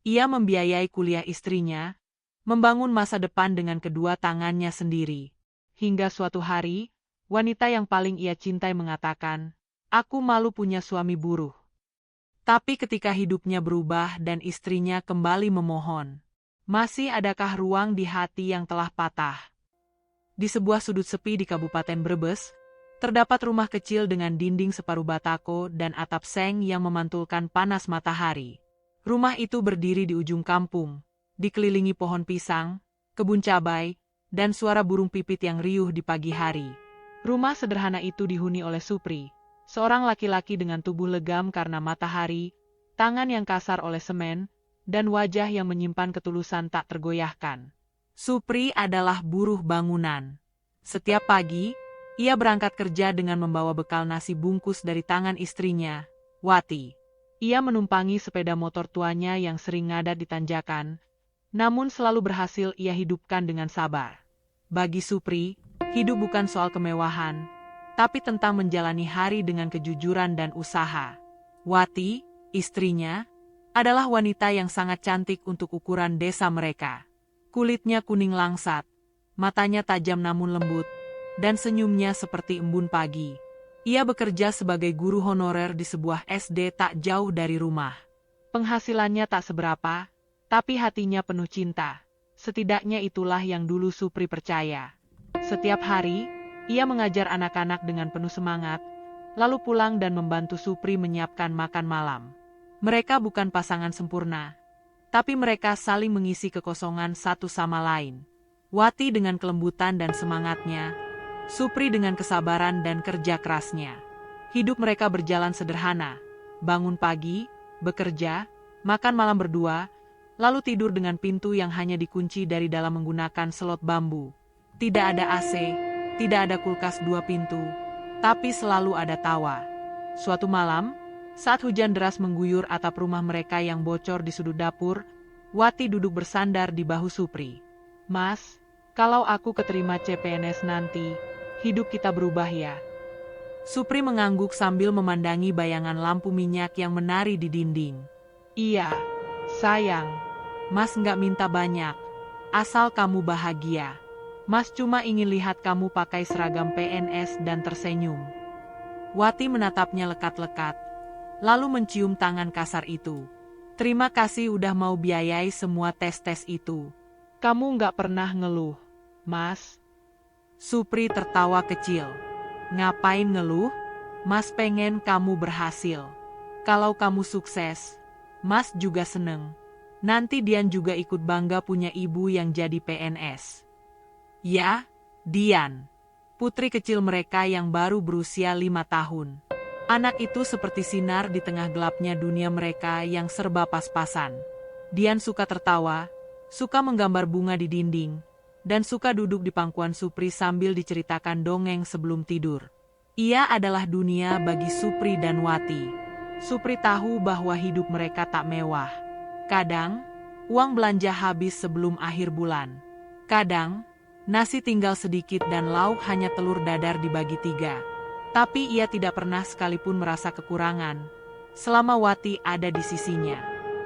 Ia membiayai kuliah istrinya, membangun masa depan dengan kedua tangannya sendiri. Hingga suatu hari, wanita yang paling ia cintai mengatakan, "Aku malu punya suami buruh." Tapi ketika hidupnya berubah dan istrinya kembali memohon, masih adakah ruang di hati yang telah patah? Di sebuah sudut sepi di Kabupaten Brebes, terdapat rumah kecil dengan dinding separuh batako dan atap seng yang memantulkan panas matahari. Rumah itu berdiri di ujung kampung, dikelilingi pohon pisang, kebun cabai, dan suara burung pipit yang riuh di pagi hari. Rumah sederhana itu dihuni oleh Supri, seorang laki-laki dengan tubuh legam karena matahari, tangan yang kasar oleh semen, dan wajah yang menyimpan ketulusan tak tergoyahkan. Supri adalah buruh bangunan. Setiap pagi, ia berangkat kerja dengan membawa bekal nasi bungkus dari tangan istrinya, Wati. Ia menumpangi sepeda motor tuanya yang sering ngadat di tanjakan, namun selalu berhasil ia hidupkan dengan sabar. Bagi Supri, hidup bukan soal kemewahan, tapi tentang menjalani hari dengan kejujuran dan usaha. Wati, istrinya, adalah wanita yang sangat cantik untuk ukuran desa mereka. Kulitnya kuning langsat, matanya tajam namun lembut, dan senyumnya seperti embun pagi. Ia bekerja sebagai guru honorer di sebuah SD tak jauh dari rumah. Penghasilannya tak seberapa, tapi hatinya penuh cinta. Setidaknya itulah yang dulu Supri percaya. Setiap hari, ia mengajar anak-anak dengan penuh semangat, lalu pulang dan membantu Supri menyiapkan makan malam. Mereka bukan pasangan sempurna, tapi mereka saling mengisi kekosongan satu sama lain. Wati dengan kelembutan dan semangatnya, Supri dengan kesabaran dan kerja kerasnya. Hidup mereka berjalan sederhana, bangun pagi, bekerja, makan malam berdua, lalu tidur dengan pintu yang hanya dikunci dari dalam menggunakan selot bambu. Tidak ada AC, tidak ada kulkas dua pintu, tapi selalu ada tawa. Suatu malam, saat hujan deras mengguyur atap rumah mereka yang bocor di sudut dapur, Wati duduk bersandar di bahu Supri. "Mas, kalau aku keterima CPNS nanti, hidup kita berubah ya?" Supri mengangguk sambil memandangi bayangan lampu minyak yang menari di dinding. "Iya, sayang. Mas nggak minta banyak, asal kamu bahagia. Mas cuma ingin lihat kamu pakai seragam PNS dan tersenyum." Wati menatapnya lekat-lekat, lalu mencium tangan kasar itu. "Terima kasih udah mau biayai semua tes-tes itu. Kamu nggak pernah ngeluh, Mas." Supri tertawa kecil. "Ngapain ngeluh? Mas pengen kamu berhasil. Kalau kamu sukses, Mas juga seneng. Nanti Dian juga ikut bangga punya ibu yang jadi PNS." "Ya, Dian." Putri kecil mereka yang baru berusia 5 tahun. Anak itu seperti sinar di tengah gelapnya dunia mereka yang serba pas-pasan. Dian suka tertawa, suka menggambar bunga di dinding, dan suka duduk di pangkuan Supri sambil diceritakan dongeng sebelum tidur. Ia adalah dunia bagi Supri dan Wati. Supri tahu bahwa hidup mereka tak mewah. Kadang, uang belanja habis sebelum akhir bulan. Kadang, nasi tinggal sedikit dan lauk hanya telur dadar dibagi 3. Tapi ia tidak pernah sekalipun merasa kekurangan. Selama Wati ada di sisinya,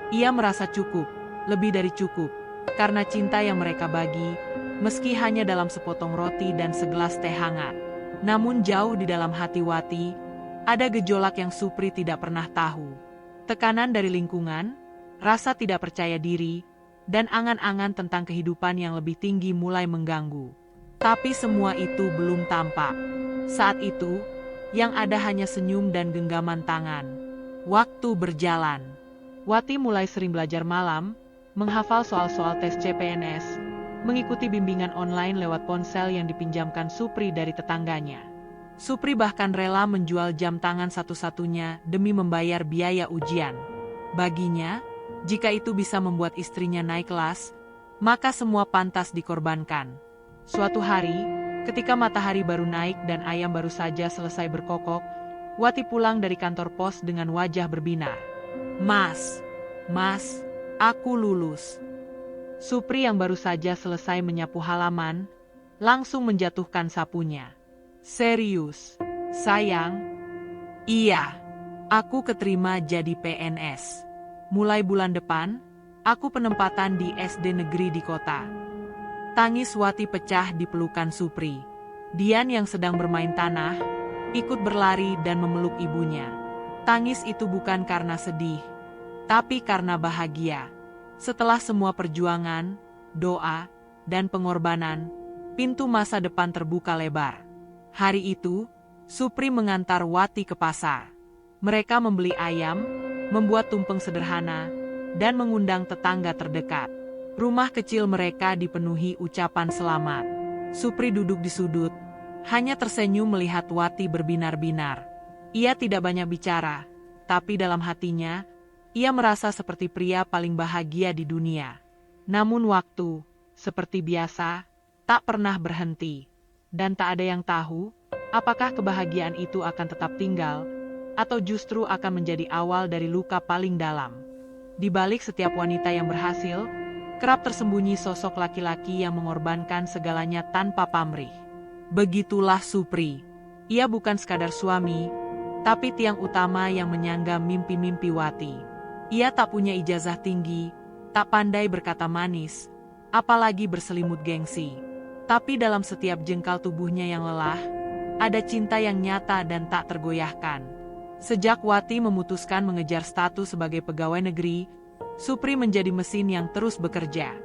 ia merasa cukup, lebih dari cukup, karena cinta yang mereka bagi, meski hanya dalam sepotong roti dan segelas teh hangat. Namun jauh di dalam hati Wati, ada gejolak yang Supri tidak pernah tahu. Tekanan dari lingkungan, rasa tidak percaya diri, dan angan-angan tentang kehidupan yang lebih tinggi mulai mengganggu. Tapi semua itu belum tampak. Saat itu, yang ada hanya senyum dan genggaman tangan. Waktu berjalan. Wati mulai sering belajar malam, menghafal soal-soal tes CPNS, mengikuti bimbingan online lewat ponsel yang dipinjamkan Supri dari tetangganya. Supri bahkan rela menjual jam tangan satu-satunya demi membayar biaya ujian. Baginya, jika itu bisa membuat istrinya naik kelas, maka semua pantas dikorbankan. Suatu hari, ketika matahari baru naik dan ayam baru saja selesai berkokok, Wati pulang dari kantor pos dengan wajah berbinar. Mas, aku lulus." Supri yang baru saja selesai menyapu halaman, langsung menjatuhkan sapunya. "Serius, sayang?" "Iya, aku keterima jadi PNS. Mulai bulan depan, Aku penempatan di SD negeri di kota. Tangis Wati pecah di pelukan Supri. Dian yang sedang bermain tanah, ikut berlari dan memeluk ibunya. Tangis itu bukan karena sedih, tapi karena bahagia. Setelah semua perjuangan, doa, dan pengorbanan, pintu masa depan terbuka lebar. Hari itu, Supri mengantar Wati ke pasar. Mereka membeli ayam, membuat tumpeng sederhana, dan mengundang tetangga terdekat. Rumah kecil mereka dipenuhi ucapan selamat. Supri duduk di sudut, hanya tersenyum melihat Wati berbinar-binar. Ia tidak banyak bicara, tapi dalam hatinya, ia merasa seperti pria paling bahagia di dunia. Namun waktu, seperti biasa, tak pernah berhenti. Dan tak ada yang tahu, apakah kebahagiaan itu akan tetap tinggal, atau justru akan menjadi awal dari luka paling dalam. Di balik setiap wanita yang berhasil, kerap tersembunyi sosok laki-laki yang mengorbankan segalanya tanpa pamrih. Begitulah Supri. Ia bukan sekadar suami, tapi tiang utama yang menyangga mimpi-mimpi Wati. Ia tak punya ijazah tinggi, tak pandai berkata manis, apalagi berselimut gengsi. Tapi dalam setiap jengkal tubuhnya yang lelah, ada cinta yang nyata dan tak tergoyahkan. Sejak Wati memutuskan mengejar status sebagai pegawai negeri, Supri menjadi mesin yang terus bekerja.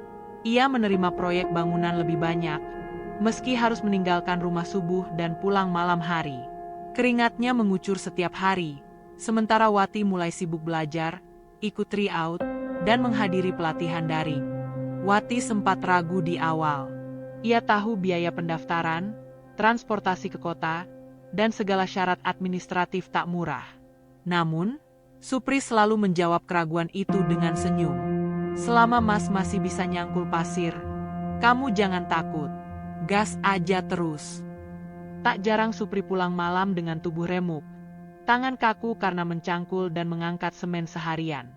Ia menerima proyek bangunan lebih banyak, meski harus meninggalkan rumah subuh dan pulang malam hari. Keringatnya mengucur setiap hari, sementara Wati mulai sibuk belajar, ikut tryout, dan menghadiri pelatihan daring. Wati sempat ragu di awal. Ia tahu biaya pendaftaran, transportasi ke kota, dan segala syarat administratif tak murah. Namun, Supri selalu menjawab keraguan itu dengan senyum. Selama Mas masih bisa nyangkul pasir, kamu jangan takut. Gas aja terus. Tak jarang Supri pulang malam dengan tubuh remuk, tangan kaku karena mencangkul dan mengangkat semen seharian.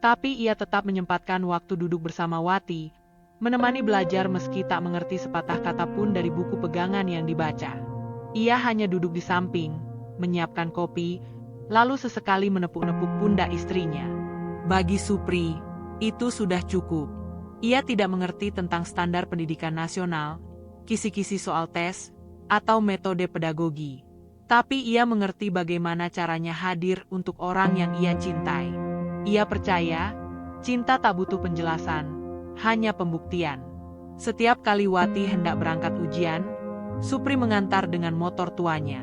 Tapi ia tetap menyempatkan waktu duduk bersama Wati, menemani belajar meski tak mengerti sepatah kata pun dari buku pegangan yang dibaca. Ia hanya duduk di samping, menyiapkan kopi, lalu sesekali menepuk-nepuk pundak istrinya. Bagi Supri, itu sudah cukup. Ia tidak mengerti tentang standar pendidikan nasional, kisi-kisi soal tes, atau metode pedagogi. Tapi ia mengerti bagaimana caranya hadir untuk orang yang ia cintai. Ia percaya, cinta tak butuh penjelasan, hanya pembuktian. Setiap kali Wati hendak berangkat ujian, Supri mengantar dengan motor tuanya.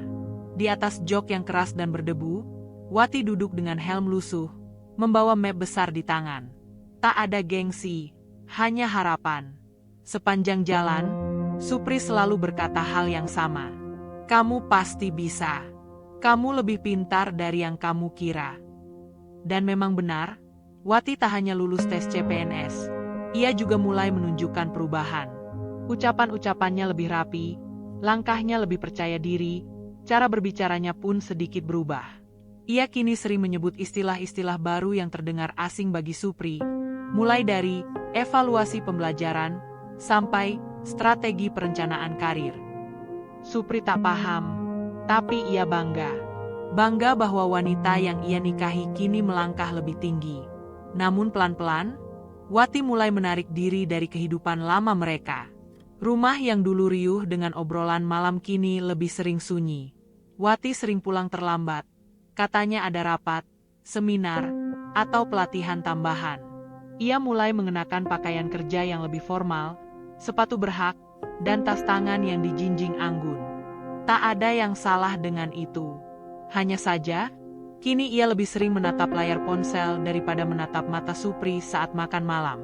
Di atas jok yang keras dan berdebu, Wati duduk dengan helm lusuh, membawa map besar di tangan. Tak ada gengsi, hanya harapan. Sepanjang jalan, Supri selalu berkata hal yang sama. Kamu pasti bisa. Kamu lebih pintar dari yang kamu kira. Dan memang benar, Wati tak hanya lulus tes CPNS. Ia juga mulai menunjukkan perubahan. Ucapan-ucapannya lebih rapi, langkahnya lebih percaya diri, cara berbicaranya pun sedikit berubah. Ia kini sering menyebut istilah-istilah baru yang terdengar asing bagi Supri, mulai dari evaluasi pembelajaran sampai strategi perencanaan karir. Supri tak paham, tapi ia bangga. Bangga bahwa wanita yang ia nikahi kini melangkah lebih tinggi. Namun pelan-pelan, Wati mulai menarik diri dari kehidupan lama mereka. Rumah yang dulu riuh dengan obrolan malam kini lebih sering sunyi. Wati sering pulang terlambat. Katanya ada rapat, seminar, atau pelatihan tambahan. Ia mulai mengenakan pakaian kerja yang lebih formal, sepatu berhak, dan tas tangan yang dijinjing anggun. Tak ada yang salah dengan itu. Hanya saja, kini ia lebih sering menatap layar ponsel daripada menatap mata Supri saat makan malam.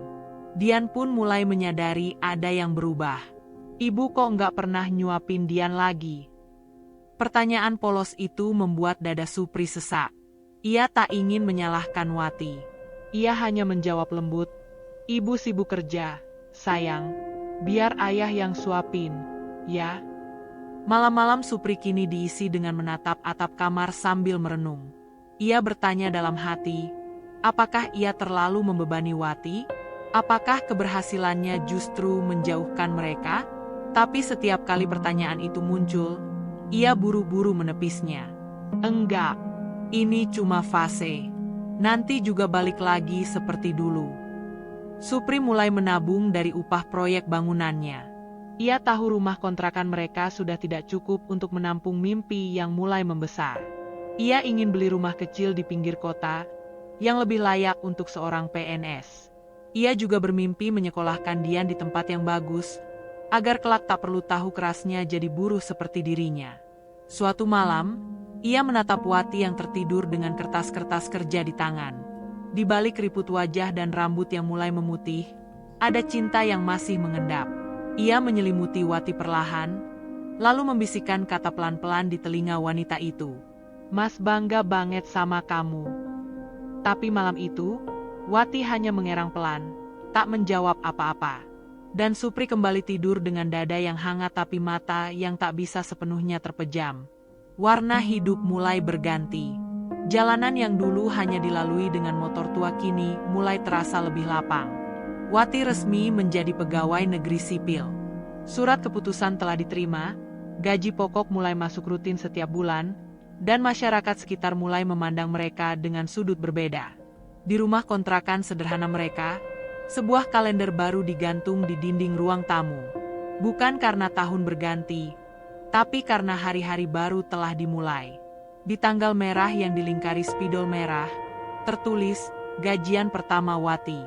Dian pun mulai menyadari ada yang berubah. Ibu kok nggak pernah nyuapin Dian lagi? Pertanyaan polos itu membuat dada Supri sesak. Ia tak ingin menyalahkan Wati. Ia hanya menjawab lembut, "Ibu sibuk kerja, sayang. Biar ayah yang suapin, ya." Malam-malam Supri kini diisi dengan menatap atap kamar sambil merenung. Ia bertanya dalam hati, apakah ia terlalu membebani Wati? Apakah keberhasilannya justru menjauhkan mereka? Tapi setiap kali pertanyaan itu muncul, ia buru-buru menepisnya. Enggak, ini cuma fase. Nanti juga balik lagi seperti dulu. Supri mulai menabung dari upah proyek bangunannya. Ia tahu rumah kontrakan mereka sudah tidak cukup untuk menampung mimpi yang mulai membesar. Ia ingin beli rumah kecil di pinggir kota yang lebih layak untuk seorang PNS. Ia juga bermimpi menyekolahkan Dian di tempat yang bagus, agar kelak tak perlu tahu kerasnya jadi buruh seperti dirinya. Suatu malam, ia menatap Wati yang tertidur dengan kertas-kertas kerja di tangan. Di balik keriput wajah dan rambut yang mulai memutih, ada cinta yang masih mengendap. Ia menyelimuti Wati perlahan, lalu membisikkan kata pelan-pelan di telinga wanita itu. "Mas bangga banget sama kamu." Tapi malam itu, Wati hanya mengerang pelan, tak menjawab apa-apa. Dan Supri kembali tidur dengan dada yang hangat tapi mata yang tak bisa sepenuhnya terpejam. Warna hidup mulai berganti. Jalanan yang dulu hanya dilalui dengan motor tua kini mulai terasa lebih lapang. Wati resmi menjadi pegawai negeri sipil. Surat keputusan telah diterima, gaji pokok mulai masuk rutin setiap bulan, dan masyarakat sekitar mulai memandang mereka dengan sudut berbeda. Di rumah kontrakan sederhana mereka, sebuah kalender baru digantung di dinding ruang tamu. Bukan karena tahun berganti, tapi karena hari-hari baru telah dimulai. Di tanggal merah yang dilingkari spidol merah, tertulis, "Gajian pertama Wati."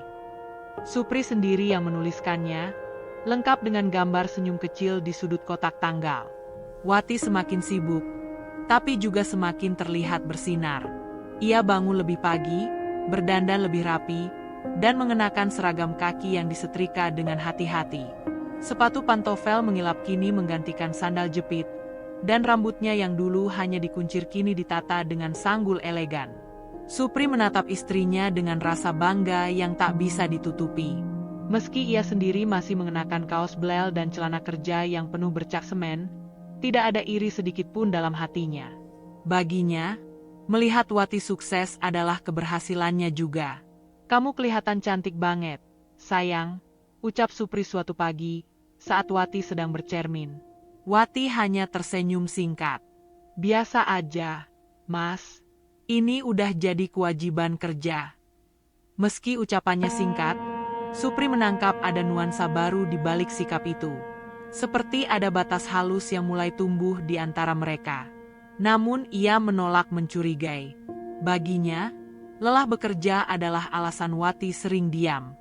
Supri sendiri yang menuliskannya, lengkap dengan gambar senyum kecil di sudut kotak tanggal. Wati semakin sibuk, tapi juga semakin terlihat bersinar. Ia bangun lebih pagi, berdandan lebih rapi, dan mengenakan seragam kaki yang disetrika dengan hati-hati. Sepatu pantofel mengilap kini menggantikan sandal jepit, dan rambutnya yang dulu hanya dikuncir kini ditata dengan sanggul elegan. Supri menatap istrinya dengan rasa bangga yang tak bisa ditutupi. Meski ia sendiri masih mengenakan kaos blel dan celana kerja yang penuh bercak semen, tidak ada iri sedikit pun dalam hatinya. Baginya, melihat Wati sukses adalah keberhasilannya juga. "Kamu kelihatan cantik banget, sayang," ucap Supri suatu pagi, saat Wati sedang bercermin. Wati hanya tersenyum singkat. "Biasa aja, Mas. Ini udah jadi kewajiban kerja." Meski ucapannya singkat, Supri menangkap ada nuansa baru di balik sikap itu. Seperti ada batas halus yang mulai tumbuh di antara mereka. Namun ia menolak mencurigai. Baginya, lelah bekerja adalah alasan Wati sering diam.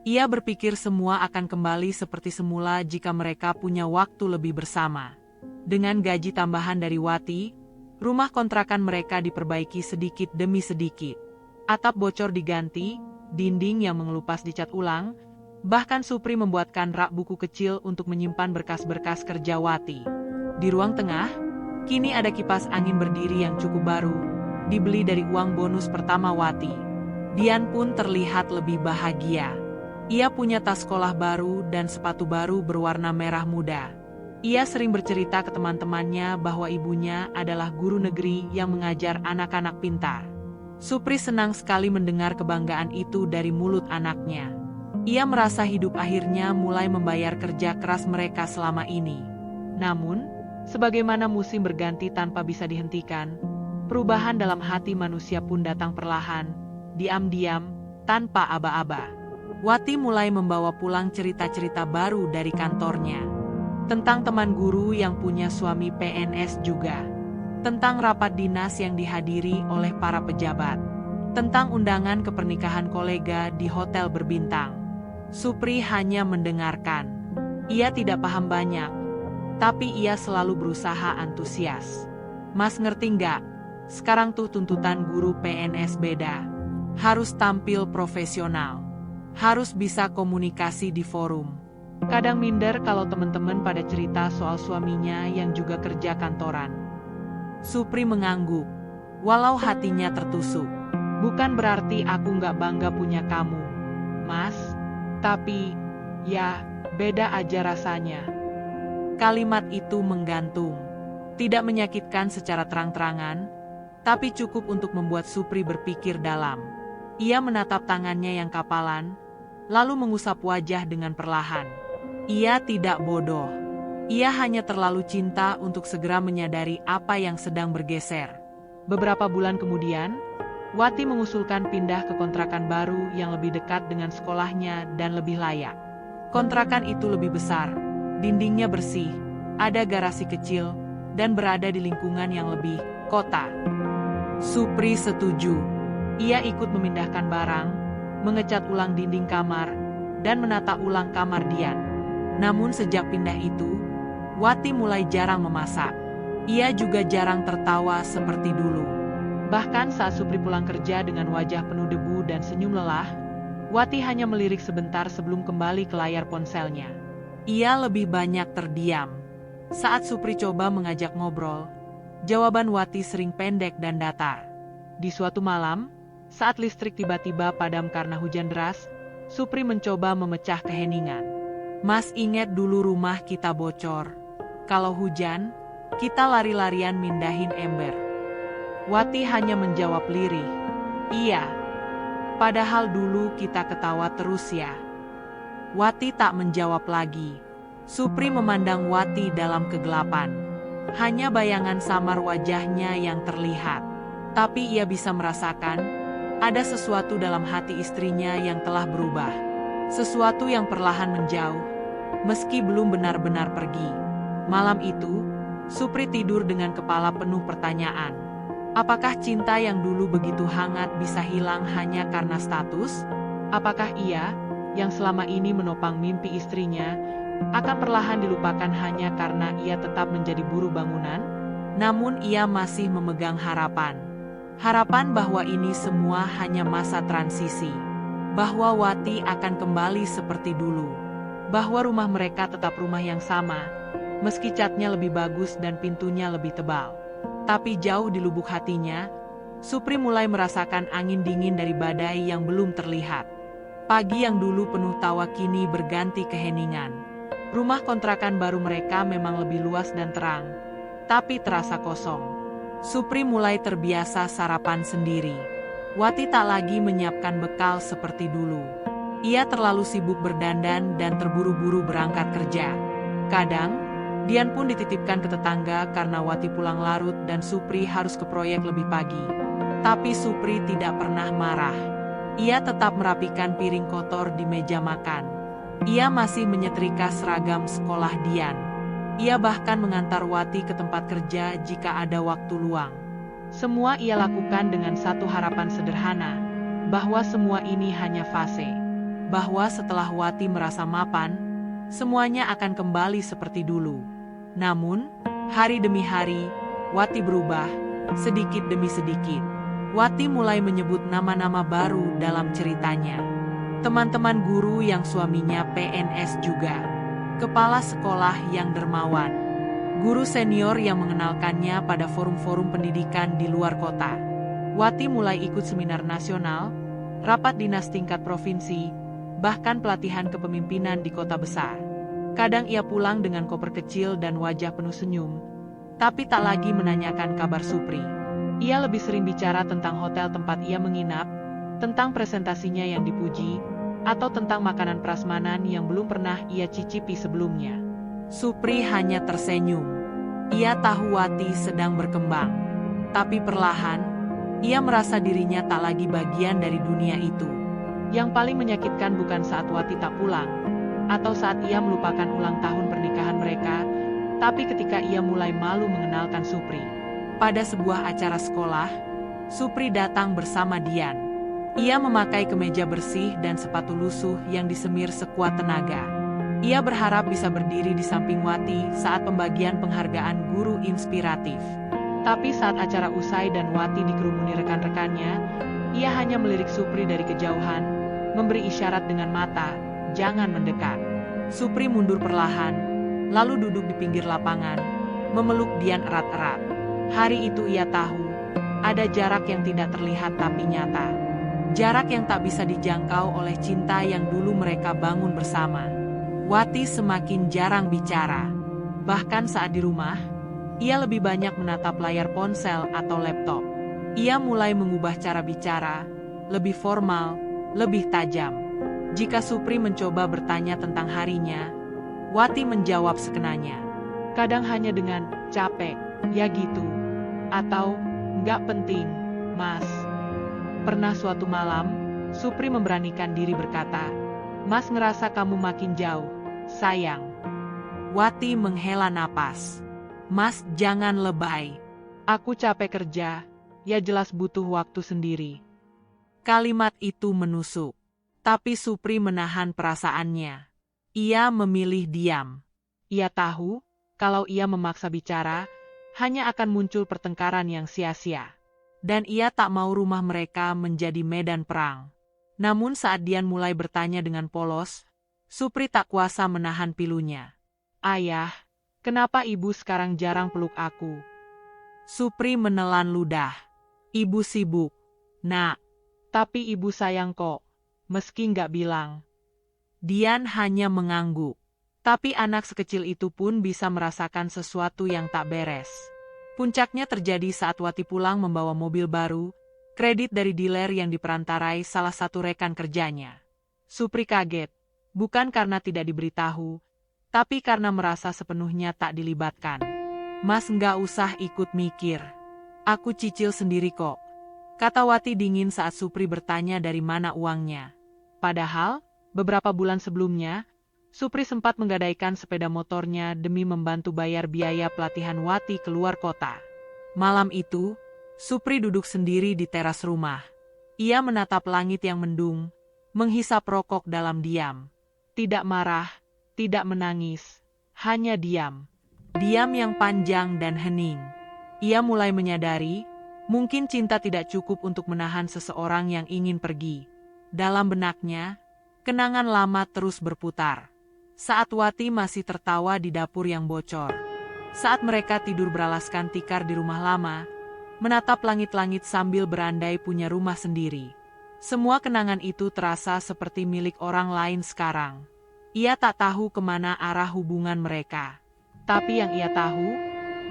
Ia berpikir semua akan kembali seperti semula jika mereka punya waktu lebih bersama. Dengan gaji tambahan dari Wati, rumah kontrakan mereka diperbaiki sedikit demi sedikit. Atap bocor diganti, dinding yang mengelupas dicat ulang, bahkan Supri membuatkan rak buku kecil untuk menyimpan berkas-berkas kerja Wati. Di ruang tengah, kini ada kipas angin berdiri yang cukup baru, dibeli dari uang bonus pertama Wati. Dian pun terlihat lebih bahagia. Ia punya tas sekolah baru dan sepatu baru berwarna merah muda. Ia sering bercerita ke teman-temannya bahwa ibunya adalah guru negeri yang mengajar anak-anak pintar. Supri senang sekali mendengar kebanggaan itu dari mulut anaknya. Ia merasa hidup akhirnya mulai membayar kerja keras mereka selama ini. Namun, sebagaimana musim berganti tanpa bisa dihentikan, perubahan dalam hati manusia pun datang perlahan, diam-diam, tanpa aba-aba. Wati mulai membawa pulang cerita-cerita baru dari kantornya. Tentang teman guru yang punya suami PNS juga. Tentang rapat dinas yang dihadiri oleh para pejabat. Tentang undangan ke pernikahan kolega di hotel berbintang. Supri hanya mendengarkan. Ia tidak paham banyak, tapi ia selalu berusaha antusias. "Mas ngerti nggak? Sekarang tuh tuntutan guru PNS beda. Harus tampil profesional. Harus bisa komunikasi di forum." Kadang minder kalau teman-teman pada cerita soal suaminya yang juga kerja kantoran. Supri mengangguk, walau hatinya tertusuk. "Bukan berarti aku nggak bangga punya kamu, Mas. Tapi, ya, beda aja rasanya." Kalimat itu menggantung. Tidak menyakitkan secara terang-terangan, tapi cukup untuk membuat Supri berpikir dalam. Ia menatap tangannya yang kapalan, lalu mengusap wajah dengan perlahan. Ia tidak bodoh. Ia hanya terlalu cinta untuk segera menyadari apa yang sedang bergeser. Beberapa bulan kemudian, Wati mengusulkan pindah ke kontrakan baru yang lebih dekat dengan sekolahnya dan lebih layak. Kontrakan itu lebih besar, dindingnya bersih, ada garasi kecil, dan berada di lingkungan yang lebih kota. Supri setuju. Ia ikut memindahkan barang, mengecat ulang dinding kamar, dan menata ulang kamar Dian. Namun sejak pindah itu, Wati mulai jarang memasak. Ia juga jarang tertawa seperti dulu. Bahkan saat Supri pulang kerja dengan wajah penuh debu dan senyum lelah, Wati hanya melirik sebentar sebelum kembali ke layar ponselnya. Ia lebih banyak terdiam. Saat Supri coba mengajak ngobrol, jawaban Wati sering pendek dan datar. Di suatu malam, saat listrik tiba-tiba padam karena hujan deras, Supri mencoba memecah keheningan. "Mas, ingat dulu rumah kita bocor. Kalau hujan, kita lari-larian mindahin ember." Wati hanya menjawab lirih, "Iya. Padahal dulu kita ketawa terus ya." Wati tak menjawab lagi. Supri memandang Wati dalam kegelapan. Hanya bayangan samar wajahnya yang terlihat. Tapi ia bisa merasakan, ada sesuatu dalam hati istrinya yang telah berubah. Sesuatu yang perlahan menjauh, meski belum benar-benar pergi. Malam itu, Supri tidur dengan kepala penuh pertanyaan. Apakah cinta yang dulu begitu hangat bisa hilang hanya karena status? Apakah ia, yang selama ini menopang mimpi istrinya, akan perlahan dilupakan hanya karena ia tetap menjadi buruh bangunan? Namun ia masih memegang harapan. Harapan bahwa ini semua hanya masa transisi. Bahwa Wati akan kembali seperti dulu. Bahwa rumah mereka tetap rumah yang sama, meski catnya lebih bagus dan pintunya lebih tebal. Tapi jauh di lubuk hatinya, Supri mulai merasakan angin dingin dari badai yang belum terlihat. Pagi yang dulu penuh tawa kini berganti keheningan. Rumah kontrakan baru mereka memang lebih luas dan terang, tapi terasa kosong. Supri mulai terbiasa sarapan sendiri. Wati tak lagi menyiapkan bekal seperti dulu. Ia terlalu sibuk berdandan dan terburu-buru berangkat kerja. Kadang, Dian pun dititipkan ke tetangga karena Wati pulang larut dan Supri harus ke proyek lebih pagi. Tapi Supri tidak pernah marah. Ia tetap merapikan piring kotor di meja makan. Ia masih menyetrika seragam sekolah Dian. Ia bahkan mengantar Wati ke tempat kerja jika ada waktu luang. Semua ia lakukan dengan satu harapan sederhana, bahwa semua ini hanya fase. Bahwa setelah Wati merasa mapan, semuanya akan kembali seperti dulu. Namun, hari demi hari, Wati berubah, sedikit demi sedikit. Wati mulai menyebut nama-nama baru dalam ceritanya. Teman-teman guru yang suaminya PNS juga. Kepala sekolah yang dermawan. Guru senior yang mengenalkannya pada forum-forum pendidikan di luar kota. Wati mulai ikut seminar nasional, rapat dinas tingkat provinsi, bahkan pelatihan kepemimpinan di kota besar. Kadang ia pulang dengan koper kecil dan wajah penuh senyum, tapi tak lagi menanyakan kabar Supri. Ia lebih sering bicara tentang hotel tempat ia menginap, tentang presentasinya yang dipuji, atau tentang makanan prasmanan yang belum pernah ia cicipi sebelumnya. Supri hanya tersenyum. Ia tahu Wati sedang berkembang, tapi perlahan, ia merasa dirinya tak lagi bagian dari dunia itu. Yang paling menyakitkan bukan saat Wati tak pulang, atau saat ia melupakan ulang tahun pernikahan mereka, tapi ketika ia mulai malu mengenalkan Supri. Pada sebuah acara sekolah, Supri datang bersama Dian. Ia memakai kemeja bersih dan sepatu lusuh yang disemir sekuat tenaga. Ia berharap bisa berdiri di samping Wati saat pembagian penghargaan guru inspiratif. Tapi saat acara usai dan Wati dikerumuni rekan-rekannya, ia hanya melirik Supri dari kejauhan, memberi isyarat dengan mata, "Jangan mendekat." Supri mundur perlahan, lalu duduk di pinggir lapangan, memeluk Dian erat-erat. Hari itu ia tahu, ada jarak yang tidak terlihat tapi nyata. Jarak yang tak bisa dijangkau oleh cinta yang dulu mereka bangun bersama. Wati semakin jarang bicara. Bahkan saat di rumah, ia lebih banyak menatap layar ponsel atau laptop. Ia mulai mengubah cara bicara, lebih formal, lebih tajam. Jika Supri mencoba bertanya tentang harinya, Wati menjawab sekenanya. Kadang hanya dengan, "Capek, ya gitu." Atau, "Nggak penting, Mas." Pernah suatu malam, Supri memberanikan diri berkata, "Mas ngerasa kamu makin jauh, sayang." Wati menghela napas. "Mas jangan lebay. Aku capek kerja, ya jelas butuh waktu sendiri." Kalimat itu menusuk. Tapi Supri menahan perasaannya. Ia memilih diam. Ia tahu, kalau ia memaksa bicara, hanya akan muncul pertengkaran yang sia-sia. Dan ia tak mau rumah mereka menjadi medan perang. Namun saat Dian mulai bertanya dengan polos, Supri tak kuasa menahan pilunya. "Ayah, kenapa ibu sekarang jarang peluk aku?" Supri menelan ludah. "Ibu sibuk, nak." "Tapi ibu sayang kok, meski nggak bilang." Dian hanya mengangguk. Tapi anak sekecil itu pun bisa merasakan sesuatu yang tak beres. Puncaknya terjadi saat Wati pulang membawa mobil baru, kredit dari dealer yang diperantarai salah satu rekan kerjanya. Supri kaget, bukan karena tidak diberitahu, tapi karena merasa sepenuhnya tak dilibatkan. "Mas nggak usah ikut mikir. Aku cicil sendiri kok," kata Wati dingin saat Supri bertanya dari mana uangnya. Padahal, beberapa bulan sebelumnya, Supri sempat menggadaikan sepeda motornya demi membantu bayar biaya pelatihan Wati keluar kota. Malam itu, Supri duduk sendiri di teras rumah. Ia menatap langit yang mendung, menghisap rokok dalam diam. Tidak marah, tidak menangis, hanya diam. Diam yang panjang dan hening. Ia mulai menyadari, mungkin cinta tidak cukup untuk menahan seseorang yang ingin pergi. Dalam benaknya, kenangan lama terus berputar. Saat Wati masih tertawa di dapur yang bocor. Saat mereka tidur beralaskan tikar di rumah lama, menatap langit-langit sambil berandai punya rumah sendiri. Semua kenangan itu terasa seperti milik orang lain sekarang. Ia tak tahu kemana arah hubungan mereka. Tapi yang ia tahu,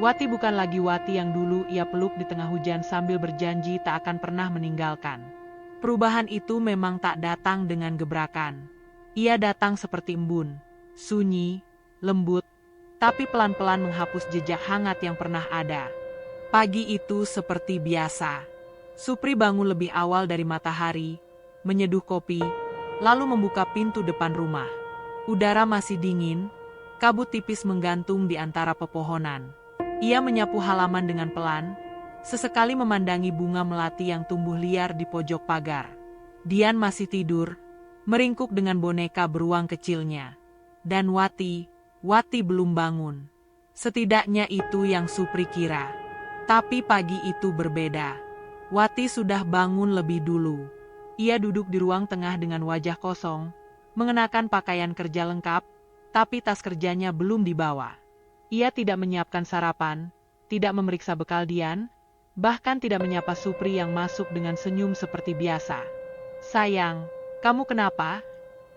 Wati bukan lagi Wati yang dulu ia peluk di tengah hujan sambil berjanji tak akan pernah meninggalkan. Perubahan itu memang tak datang dengan gebrakan. Ia datang seperti embun, sunyi, lembut, tapi pelan-pelan menghapus jejak hangat yang pernah ada. Pagi itu seperti biasa. Supri bangun lebih awal dari matahari, menyeduh kopi, lalu membuka pintu depan rumah. Udara masih dingin, kabut tipis menggantung di antara pepohonan. Ia menyapu halaman dengan pelan, sesekali memandangi bunga melati yang tumbuh liar di pojok pagar. Dian masih tidur, meringkuk dengan boneka beruang kecilnya. Dan Wati belum bangun. Setidaknya itu yang Supri kira. Tapi pagi itu berbeda. Wati sudah bangun lebih dulu. Ia duduk di ruang tengah dengan wajah kosong, mengenakan pakaian kerja lengkap, tapi tas kerjanya belum dibawa. Ia tidak menyiapkan sarapan, tidak memeriksa bekal Dian, bahkan tidak menyapa Supri yang masuk dengan senyum seperti biasa. "Sayang, kamu kenapa?"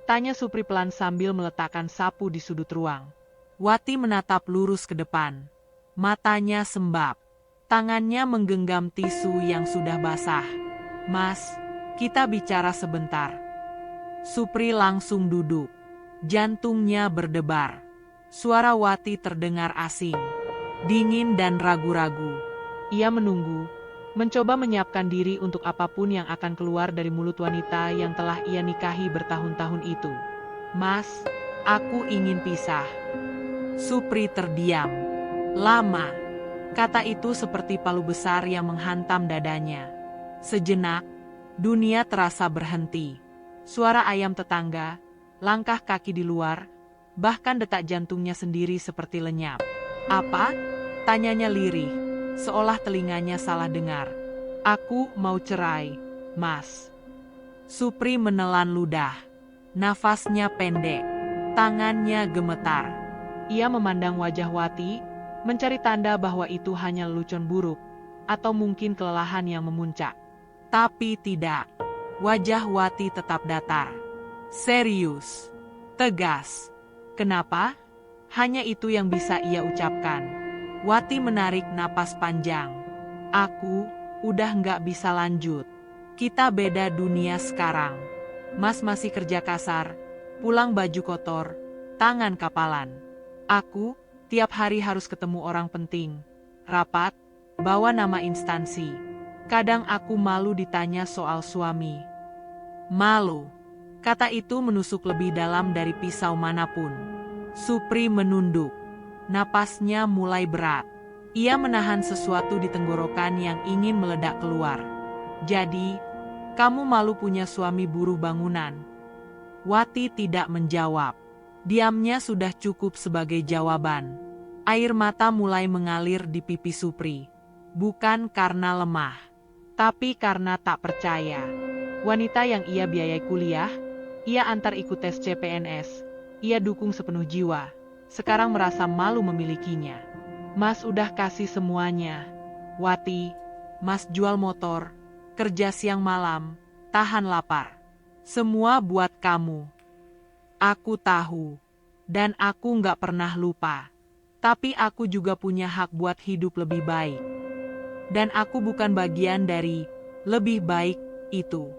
tanya Supri pelan sambil meletakkan sapu di sudut ruang. Wati menatap lurus ke depan. Matanya sembab. Tangannya menggenggam tisu yang sudah basah. "Mas, kita bicara sebentar." Supri langsung duduk. Jantungnya berdebar. Suara Wati terdengar asing, dingin dan ragu-ragu. Ia menunggu, mencoba menyiapkan diri untuk apapun yang akan keluar dari mulut wanita yang telah ia nikahi bertahun-tahun itu. "Mas, aku ingin pisah." Supri terdiam. Lama. Kata itu seperti palu besar yang menghantam dadanya. Sejenak, dunia terasa berhenti. Suara ayam tetangga, langkah kaki di luar, bahkan detak jantungnya sendiri seperti lenyap. "Apa?" tanyanya lirih, seolah telinganya salah dengar. "Aku mau cerai, Mas." Supri menelan ludah. Nafasnya pendek, tangannya gemetar. Ia memandang wajah Wati, mencari tanda bahwa itu hanya lelucon buruk, atau mungkin kelelahan yang memuncak. Tapi tidak. Wajah Wati tetap datar. Serius. Tegas. "Kenapa?" Hanya itu yang bisa ia ucapkan. Wati menarik napas panjang. "Aku udah nggak bisa lanjut. Kita beda dunia sekarang. Mas masih kerja kasar, pulang baju kotor, tangan kapalan. Aku tiap hari harus ketemu orang penting, rapat, bawa nama instansi. Kadang aku malu ditanya soal suami. Malu. Kata itu menusuk lebih dalam dari pisau manapun. Supri menunduk. Napasnya mulai berat. Ia menahan sesuatu di tenggorokan yang ingin meledak keluar. Jadi, kamu malu punya suami buruh bangunan? Wati tidak menjawab. Diamnya sudah cukup sebagai jawaban. Air mata mulai mengalir di pipi Supri. Bukan karena lemah, tapi karena tak percaya. Wanita yang ia biayai kuliah, ia antar ikut tes CPNS, ia dukung sepenuh jiwa. Sekarang merasa malu memilikinya. Mas udah kasih semuanya. Wati, Mas jual motor, kerja siang malam, tahan lapar. Semua buat kamu. Aku tahu. Dan aku nggak pernah lupa. Tapi aku juga punya hak buat hidup lebih baik. Dan aku bukan bagian dari lebih baik itu.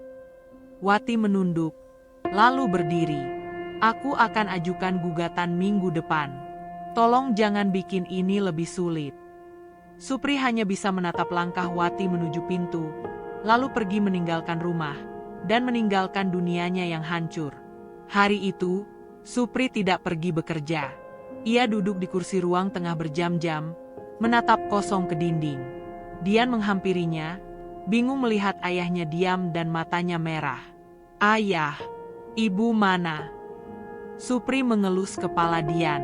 Wati menunduk, lalu berdiri. Aku akan ajukan gugatan minggu depan. Tolong jangan bikin ini lebih sulit. Supri hanya bisa menatap langkah Wati menuju pintu, lalu pergi meninggalkan rumah, dan meninggalkan dunianya yang hancur. Hari itu, Supri tidak pergi bekerja. Ia duduk di kursi ruang tengah berjam-jam, menatap kosong ke dinding. Dian menghampirinya, bingung melihat ayahnya diam dan matanya merah. Ayah, ibu mana? Supri mengelus kepala Dian.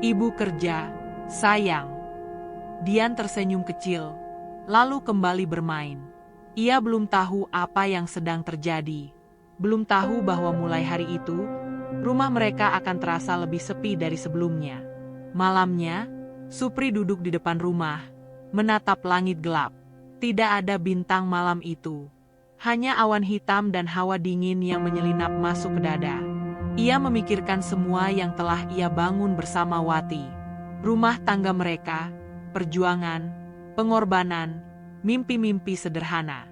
Ibu kerja, sayang. Dian tersenyum kecil, lalu kembali bermain. Ia belum tahu apa yang sedang terjadi. Belum tahu bahwa mulai hari itu, rumah mereka akan terasa lebih sepi dari sebelumnya. Malamnya, Supri duduk di depan rumah, menatap langit gelap. Tidak ada bintang malam itu. Hanya awan hitam dan hawa dingin yang menyelinap masuk ke dada. Ia memikirkan semua yang telah ia bangun bersama Wati. Rumah tangga mereka, perjuangan, pengorbanan, mimpi-mimpi sederhana.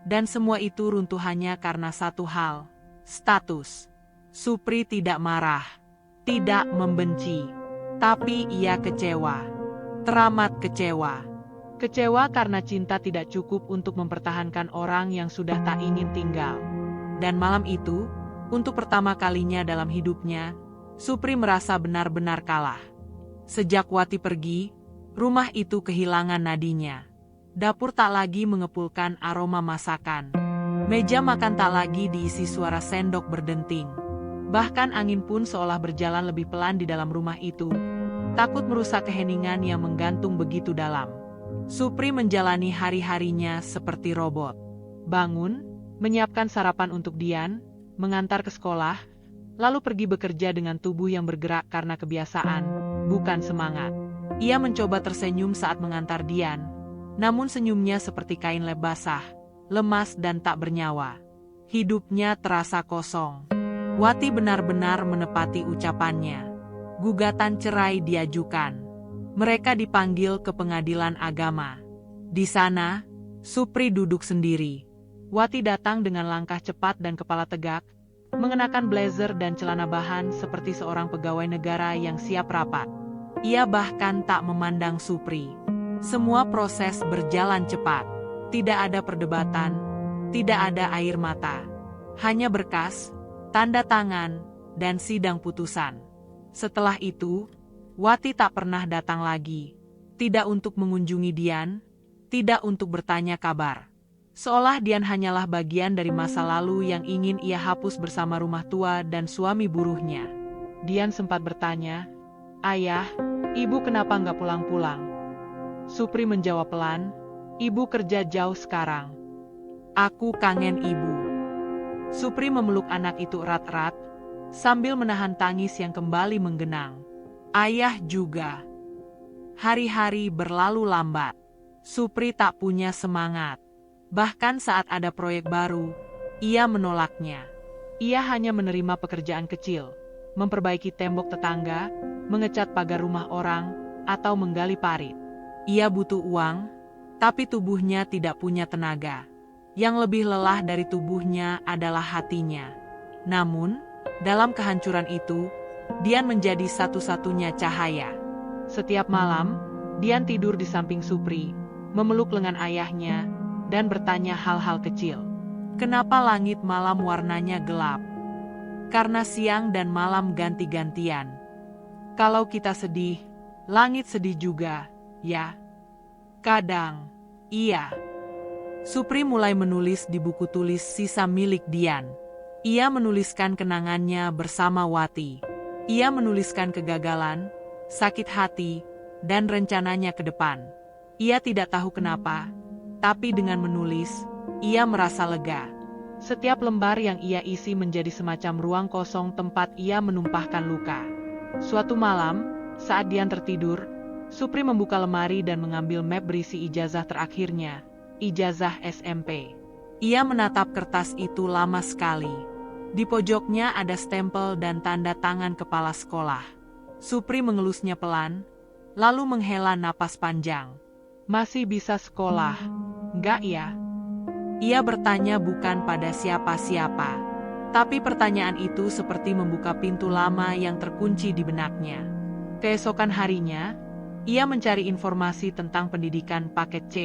Dan semua itu runtuh hanya karena satu hal, status. Supri tidak marah, tidak membenci, tapi ia kecewa. Teramat kecewa. Kecewa karena cinta tidak cukup untuk mempertahankan orang yang sudah tak ingin tinggal. Dan malam itu, untuk pertama kalinya dalam hidupnya, Supri merasa benar-benar kalah. Sejak Wati pergi, rumah itu kehilangan nadinya. Dapur tak lagi mengepulkan aroma masakan. Meja makan tak lagi diisi suara sendok berdenting. Bahkan angin pun seolah berjalan lebih pelan di dalam rumah itu, takut merusak keheningan yang menggantung begitu dalam. Supri menjalani hari-harinya seperti robot. Bangun, menyiapkan sarapan untuk Dian, mengantar ke sekolah, lalu pergi bekerja dengan tubuh yang bergerak karena kebiasaan, bukan semangat. Ia mencoba tersenyum saat mengantar Dian, namun senyumnya seperti kain lem basah, lemas dan tak bernyawa. Hidupnya terasa kosong. Wati benar-benar menepati ucapannya. Gugatan cerai diajukan. Mereka dipanggil ke pengadilan agama. Di sana, Supri duduk sendiri. Wati datang dengan langkah cepat dan kepala tegak, mengenakan blazer dan celana bahan seperti seorang pegawai negara yang siap rapat. Ia bahkan tak memandang Supri. Semua proses berjalan cepat. Tidak ada perdebatan, tidak ada air mata. Hanya berkas, tanda tangan, dan sidang putusan. Setelah itu, Wati tak pernah datang lagi. Tidak untuk mengunjungi Dian, tidak untuk bertanya kabar. Seolah Dian hanyalah bagian dari masa lalu yang ingin ia hapus bersama rumah tua dan suami buruhnya. Dian sempat bertanya, "Ayah, ibu kenapa nggak pulang-pulang?" Supri menjawab pelan, "Ibu kerja jauh sekarang. Aku kangen ibu." Supri memeluk anak itu erat-erat, sambil menahan tangis yang kembali menggenang. Ayah juga. Hari-hari berlalu lambat. Supri tak punya semangat. Bahkan saat ada proyek baru, ia menolaknya. Ia hanya menerima pekerjaan kecil, memperbaiki tembok tetangga, mengecat pagar rumah orang, atau menggali parit. Ia butuh uang, tapi tubuhnya tidak punya tenaga. Yang lebih lelah dari tubuhnya adalah hatinya. Namun, dalam kehancuran itu, Dian menjadi satu-satunya cahaya. Setiap malam, Dian tidur di samping Supri, memeluk lengan ayahnya, dan bertanya hal-hal kecil. Kenapa langit malam warnanya gelap? Karena siang dan malam ganti-gantian. Kalau kita sedih, langit sedih juga, ya? Kadang, iya. Supri mulai menulis di buku tulis sisa milik Dian. Ia menuliskan kenangannya bersama Wati. Ia menuliskan kegagalan, sakit hati, dan rencananya ke depan. Ia tidak tahu kenapa, tapi dengan menulis, ia merasa lega. Setiap lembar yang ia isi menjadi semacam ruang kosong tempat ia menumpahkan luka. Suatu malam, saat Dian tertidur, Supri membuka lemari dan mengambil map berisi ijazah terakhirnya, ijazah SMP. Ia menatap kertas itu lama sekali. Di pojoknya ada stempel dan tanda tangan kepala sekolah. Supri mengelusnya pelan, lalu menghela napas panjang. Masih bisa sekolah, enggak ya? Ia bertanya bukan pada siapa-siapa. Tapi pertanyaan itu seperti membuka pintu lama yang terkunci di benaknya. Keesokan harinya, ia mencari informasi tentang pendidikan paket C.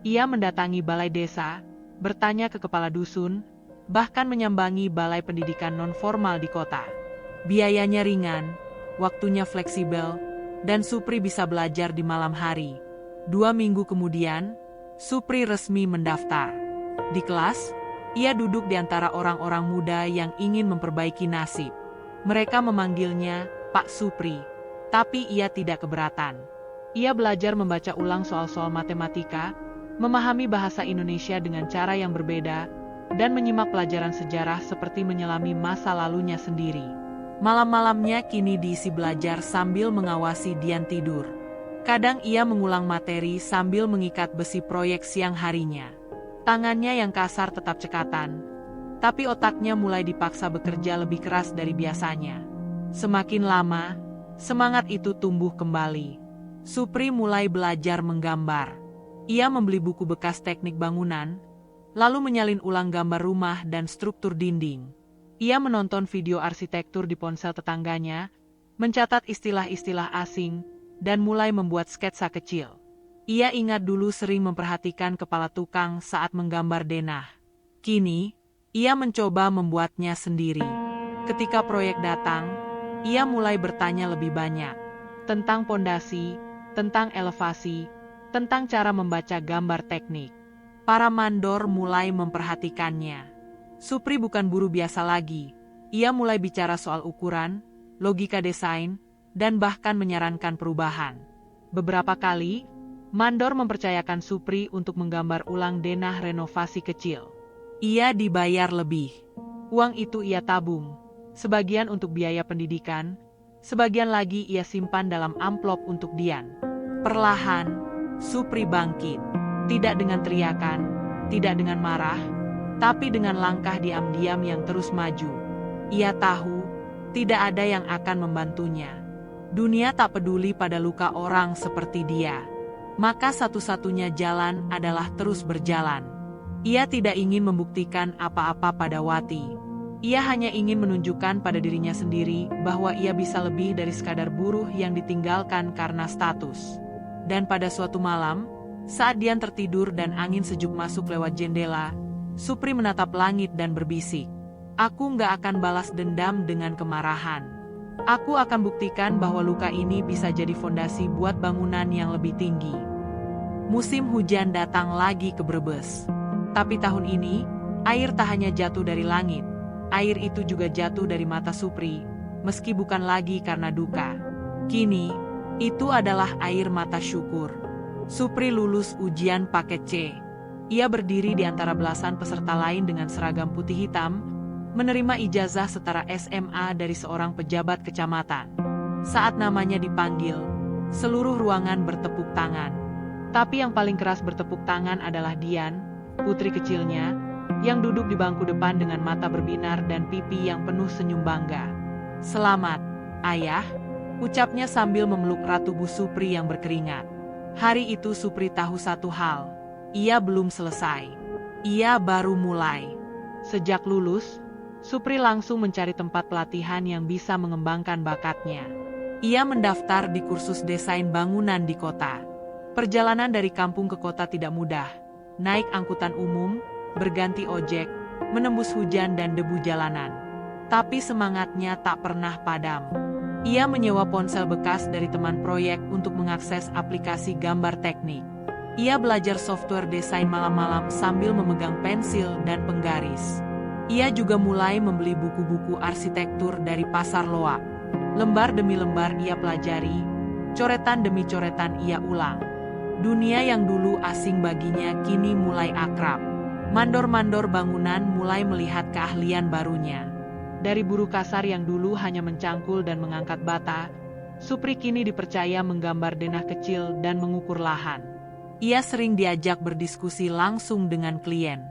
Ia mendatangi balai desa, bertanya ke kepala dusun, bahkan menyambangi balai pendidikan non-formal di kota. Biayanya ringan, waktunya fleksibel, dan Supri bisa belajar di malam hari. 2 minggu kemudian, Supri resmi mendaftar. Di kelas, ia duduk di antara orang-orang muda yang ingin memperbaiki nasib. Mereka memanggilnya Pak Supri, tapi ia tidak keberatan. Ia belajar membaca ulang soal-soal matematika, memahami bahasa Indonesia dengan cara yang berbeda, dan menyimak pelajaran sejarah seperti menyelami masa lalunya sendiri. Malam-malamnya kini diisi belajar sambil mengawasi Dian tidur. Kadang ia mengulang materi sambil mengikat besi proyek siang harinya. Tangannya yang kasar tetap cekatan, tapi otaknya mulai dipaksa bekerja lebih keras dari biasanya. Semakin lama, semangat itu tumbuh kembali. Supri mulai belajar menggambar. Ia membeli buku bekas teknik bangunan, lalu menyalin ulang gambar rumah dan struktur dinding. Ia menonton video arsitektur di ponsel tetangganya, mencatat istilah-istilah asing, dan mulai membuat sketsa kecil. Ia ingat dulu sering memperhatikan kepala tukang saat menggambar denah. Kini, ia mencoba membuatnya sendiri. Ketika proyek datang, ia mulai bertanya lebih banyak tentang pondasi, tentang elevasi, tentang cara membaca gambar teknik. Para mandor mulai memperhatikannya. Supri bukan buruh biasa lagi. Ia mulai bicara soal ukuran, logika desain, dan bahkan menyarankan perubahan. Beberapa kali, mandor mempercayakan Supri untuk menggambar ulang denah renovasi kecil. Ia dibayar lebih. Uang itu ia tabung, sebagian untuk biaya pendidikan, sebagian lagi ia simpan dalam amplop untuk Dian. Perlahan, Supri bangkit. Tidak dengan teriakan, tidak dengan marah, tapi dengan langkah diam-diam yang terus maju. Ia tahu, tidak ada yang akan membantunya. Dunia tak peduli pada luka orang seperti dia. Maka satu-satunya jalan adalah terus berjalan. Ia tidak ingin membuktikan apa-apa pada Wati. Ia hanya ingin menunjukkan pada dirinya sendiri bahwa ia bisa lebih dari sekadar buruh yang ditinggalkan karena status. Dan pada suatu malam, saat Dian tertidur dan angin sejuk masuk lewat jendela, Supri menatap langit dan berbisik, "Aku nggak akan balas dendam dengan kemarahan. Aku akan buktikan bahwa luka ini bisa jadi fondasi buat bangunan yang lebih tinggi." Musim hujan datang lagi ke Brebes. Tapi tahun ini, air tak hanya jatuh dari langit. Air itu juga jatuh dari mata Supri, meski bukan lagi karena duka. Kini, itu adalah air mata syukur. Supri lulus ujian paket C. Ia berdiri di antara belasan peserta lain dengan seragam putih hitam, menerima ijazah setara SMA dari seorang pejabat kecamatan. Saat namanya dipanggil, seluruh ruangan bertepuk tangan. Tapi yang paling keras bertepuk tangan adalah Dian, putri kecilnya, yang duduk di bangku depan dengan mata berbinar dan pipi yang penuh senyum bangga. "Selamat, Ayah," ucapnya sambil memeluk Ratu Bu Supri yang berkeringat. Hari itu Supri tahu satu hal, ia belum selesai. Ia baru mulai. Sejak lulus, Supri langsung mencari tempat pelatihan yang bisa mengembangkan bakatnya. Ia mendaftar di kursus desain bangunan di kota. Perjalanan dari kampung ke kota tidak mudah. naik angkutan umum, berganti ojek, menembus hujan dan debu jalanan. Tapi semangatnya tak pernah padam. Ia menyewa ponsel bekas dari teman proyek untuk mengakses aplikasi gambar teknik. Ia belajar software desain malam-malam sambil memegang pensil dan penggaris. Ia juga mulai membeli buku-buku arsitektur dari pasar loak. Lembar demi lembar ia pelajari, coretan demi coretan ia ulang. Dunia yang dulu asing baginya kini mulai akrab. Mandor-mandor bangunan mulai melihat keahlian barunya. Dari buruh kasar yang dulu hanya mencangkul dan mengangkat bata, Supri kini dipercaya menggambar denah kecil dan mengukur lahan. Ia sering diajak berdiskusi langsung dengan klien.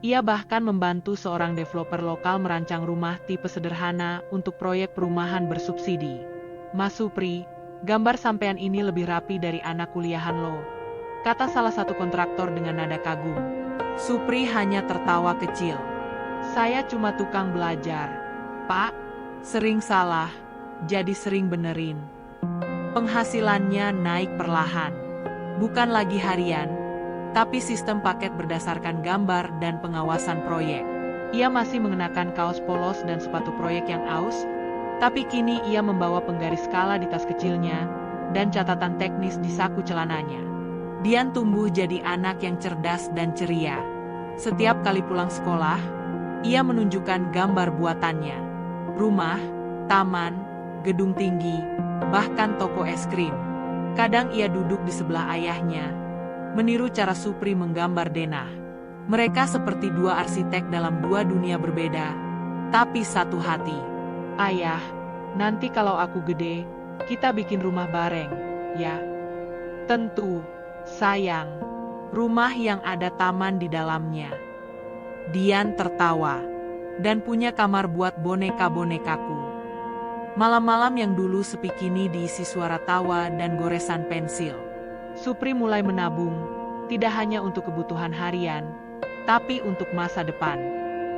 Ia bahkan membantu seorang developer lokal merancang rumah tipe sederhana untuk proyek perumahan bersubsidi. "Mas Supri, gambar sampean ini lebih rapi dari anak kuliahan lo," kata salah satu kontraktor dengan nada kagum. Supri hanya tertawa kecil. "Saya cuma tukang belajar, Pak. Sering salah, jadi sering benerin." Penghasilannya naik perlahan. Bukan lagi harian, tapi sistem paket berdasarkan gambar dan pengawasan proyek. Ia masih mengenakan kaos polos dan sepatu proyek yang aus, tapi kini ia membawa penggaris skala di tas kecilnya dan catatan teknis di saku celananya. Dian tumbuh jadi anak yang cerdas dan ceria. Setiap kali pulang sekolah, ia menunjukkan gambar buatannya. Rumah, taman, gedung tinggi, bahkan toko es krim. Kadang ia duduk di sebelah ayahnya, meniru cara Supri menggambar denah. Mereka seperti dua arsitek dalam dua dunia berbeda, tapi satu hati. "Ayah, nanti kalau aku gede, kita bikin rumah bareng, ya?" "Tentu, sayang. Rumah yang ada taman di dalamnya." Dian tertawa. "Dan punya kamar buat boneka-bonekaku." Malam-malam yang dulu sepi kini diisi suara tawa dan goresan pensil. Supri mulai menabung, tidak hanya untuk kebutuhan harian, tapi untuk masa depan.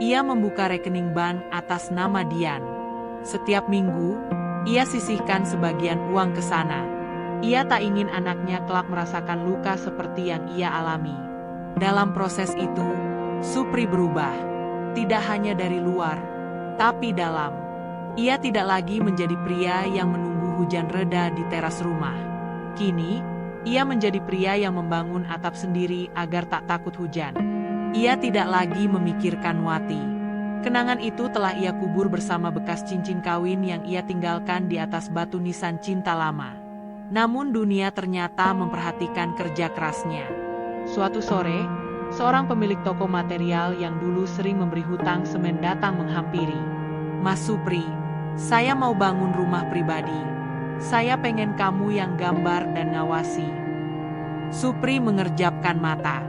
Ia membuka rekening bank atas nama Dian. Setiap minggu, ia sisihkan sebagian uang ke sana. Ia tak ingin anaknya kelak merasakan luka seperti yang ia alami. Dalam proses itu, Supri berubah. Tidak hanya dari luar, tapi dalam. Ia tidak lagi menjadi pria yang menunggu hujan reda di teras rumah. Kini, ia menjadi pria yang membangun atap sendiri agar tak takut hujan. Ia tidak lagi memikirkan Wati. Kenangan itu telah ia kubur bersama bekas cincin kawin yang ia tinggalkan di atas batu nisan cinta lama. Namun dunia ternyata memperhatikan kerja kerasnya. Suatu sore, seorang pemilik toko material yang dulu sering memberi hutang semen datang menghampiri. "Mas Supri, saya mau bangun rumah pribadi. Saya pengen kamu yang gambar dan ngawasi." Supri mengerjapkan mata.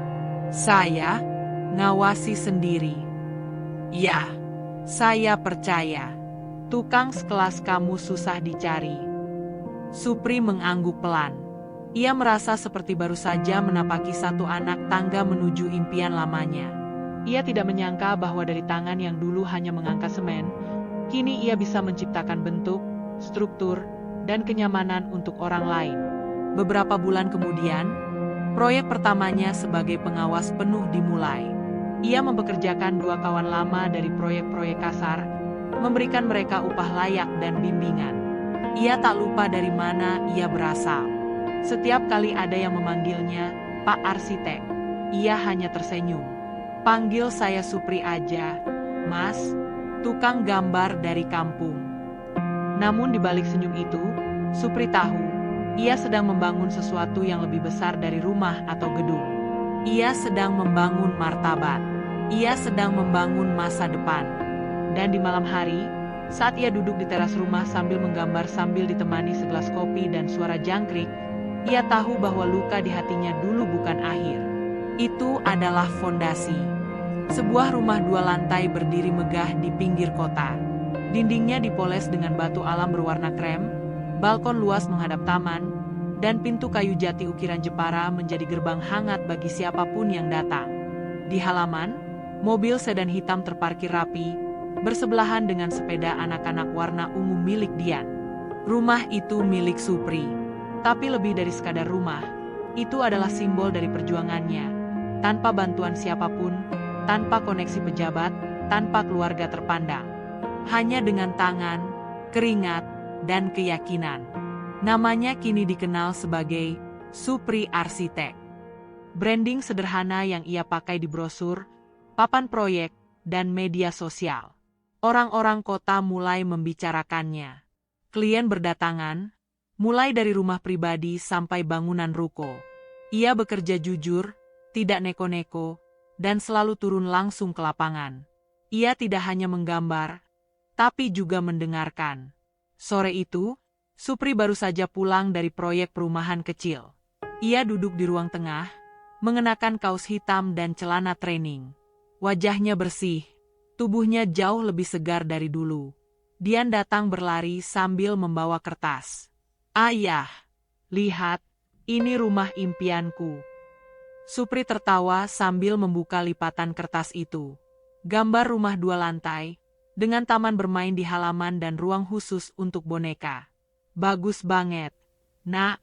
"Saya? Ngawasi sendiri?" "Ya, saya percaya. Tukang sekelas kamu susah dicari." Supri mengangguk pelan. Ia merasa seperti baru saja menapaki satu anak tangga menuju impian lamanya. Ia tidak menyangka bahwa dari tangan yang dulu hanya mengangkat semen, kini ia bisa menciptakan bentuk, struktur, dan kenyamanan untuk orang lain. Beberapa bulan kemudian, proyek pertamanya sebagai pengawas penuh dimulai. Ia mempekerjakan dua kawan lama dari proyek-proyek kasar, memberikan mereka upah layak dan bimbingan. Ia tak lupa dari mana ia berasal. Setiap kali ada yang memanggilnya, "Pak Arsitek," ia hanya tersenyum. "Panggil saya Supri aja, Mas. Tukang gambar dari kampung." Namun di balik senyum itu, Supri tahu, ia sedang membangun sesuatu yang lebih besar dari rumah atau gedung. Ia sedang membangun martabat. Ia sedang membangun masa depan. Dan di malam hari, saat ia duduk di teras rumah sambil menggambar sambil ditemani segelas kopi dan suara jangkrik, ia tahu bahwa luka di hatinya dulu bukan akhir. Itu adalah fondasi. Sebuah rumah dua lantai berdiri megah di pinggir kota. Dindingnya dipoles dengan batu alam berwarna krem, balkon luas menghadap taman, dan pintu kayu jati ukiran Jepara menjadi gerbang hangat bagi siapapun yang datang. Di halaman, mobil sedan hitam terparkir rapi, bersebelahan dengan sepeda anak-anak warna ungu milik Dian. Rumah itu milik Supri. Tapi lebih dari sekadar rumah, itu adalah simbol dari perjuangannya. tanpa bantuan siapapun, tanpa koneksi pejabat, tanpa keluarga terpandang. Hanya dengan tangan, keringat, dan keyakinan. Namanya kini dikenal sebagai Supri Arsitek. Branding sederhana yang ia pakai di brosur, papan proyek, dan media sosial. Orang-orang kota mulai membicarakannya. Klien berdatangan, mulai dari rumah pribadi sampai bangunan ruko. Ia bekerja jujur, tidak neko-neko, dan selalu turun langsung ke lapangan. Ia tidak hanya menggambar, tapi juga mendengarkan. Sore itu, Supri baru saja pulang dari proyek perumahan kecil. Ia duduk di ruang tengah, mengenakan kaos hitam dan celana training. Wajahnya bersih, tubuhnya jauh lebih segar dari dulu. Dian datang berlari sambil membawa kertas. "Ayah, lihat, ini rumah impianku." Supri tertawa sambil membuka lipatan kertas itu. Gambar rumah 2 lantai, dengan taman bermain di halaman dan ruang khusus untuk boneka. "Bagus banget, Nak.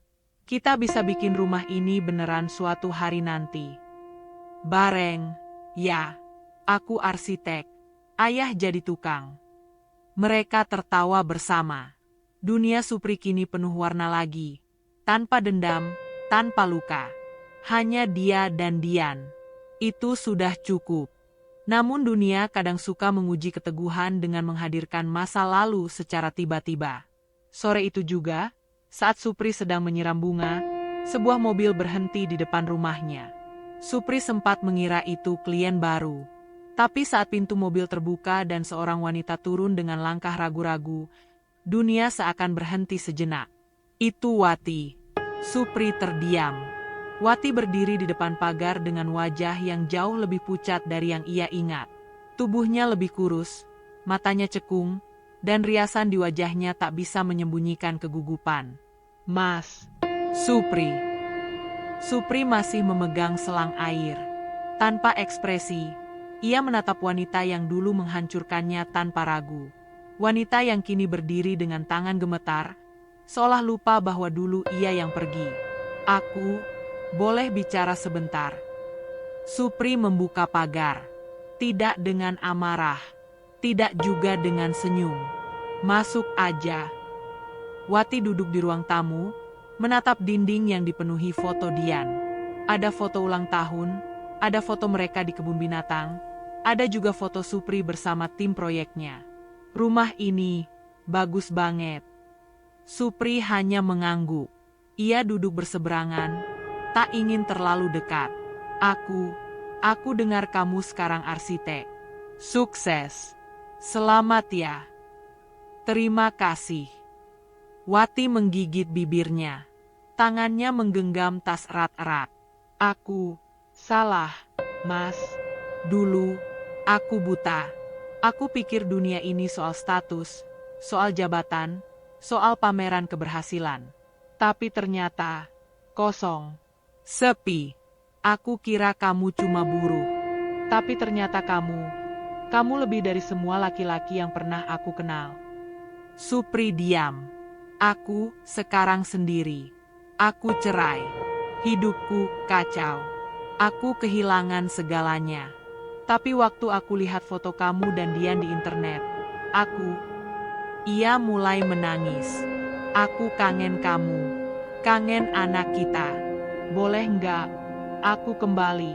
Kita bisa bikin rumah ini beneran suatu hari nanti." "Bareng, ya. Aku arsitek, ayah jadi tukang." Mereka tertawa bersama. Dunia Supri kini penuh warna lagi. Tanpa dendam, tanpa luka. Hanya dia dan Dian. Itu sudah cukup. Namun dunia kadang suka menguji keteguhan dengan menghadirkan masa lalu secara tiba-tiba. Sore itu juga, saat Supri sedang menyiram bunga, sebuah mobil berhenti di depan rumahnya. Supri sempat mengira itu klien baru. Tapi saat pintu mobil terbuka dan seorang wanita turun dengan langkah ragu-ragu, dunia seakan berhenti sejenak. Itu Wati. Supri terdiam. Wati berdiri di depan pagar dengan wajah yang jauh lebih pucat dari yang ia ingat. Tubuhnya lebih kurus, matanya cekung, dan riasan di wajahnya tak bisa menyembunyikan kegugupan. "Mas." "Supri." Supri masih memegang selang air. Tanpa ekspresi, ia menatap wanita yang dulu menghancurkannya tanpa ragu. Wanita yang kini berdiri dengan tangan gemetar, seolah lupa bahwa dulu ia yang pergi. "Aku, boleh bicara sebentar?" Supri membuka pagar. Tidak dengan amarah, tidak juga dengan senyum. "Masuk aja." Wati duduk di ruang tamu, menatap dinding yang dipenuhi foto Dian. Ada foto ulang tahun, ada foto mereka di kebun binatang, ada juga foto Supri bersama tim proyeknya. "Rumah ini bagus banget." Supri hanya mengangguk. Ia duduk berseberangan, tak ingin terlalu dekat. Aku dengar kamu sekarang arsitek. Sukses. Selamat ya." "Terima kasih." Wati menggigit bibirnya. Tangannya menggenggam tas erat-erat. "Aku salah, Mas. Dulu, aku buta. Aku pikir dunia ini soal status, soal jabatan, soal pameran keberhasilan. Tapi ternyata kosong, sepi. Aku kira kamu cuma buruh. Tapi ternyata kamu lebih dari semua laki-laki yang pernah aku kenal." Supri diam. "Aku sekarang sendiri. Aku cerai. Hidupku kacau. Aku kehilangan segalanya. Tapi waktu aku lihat foto kamu dan Dian di internet, ia mulai menangis. Aku kangen kamu. Kangen anak kita. Boleh nggak aku kembali?"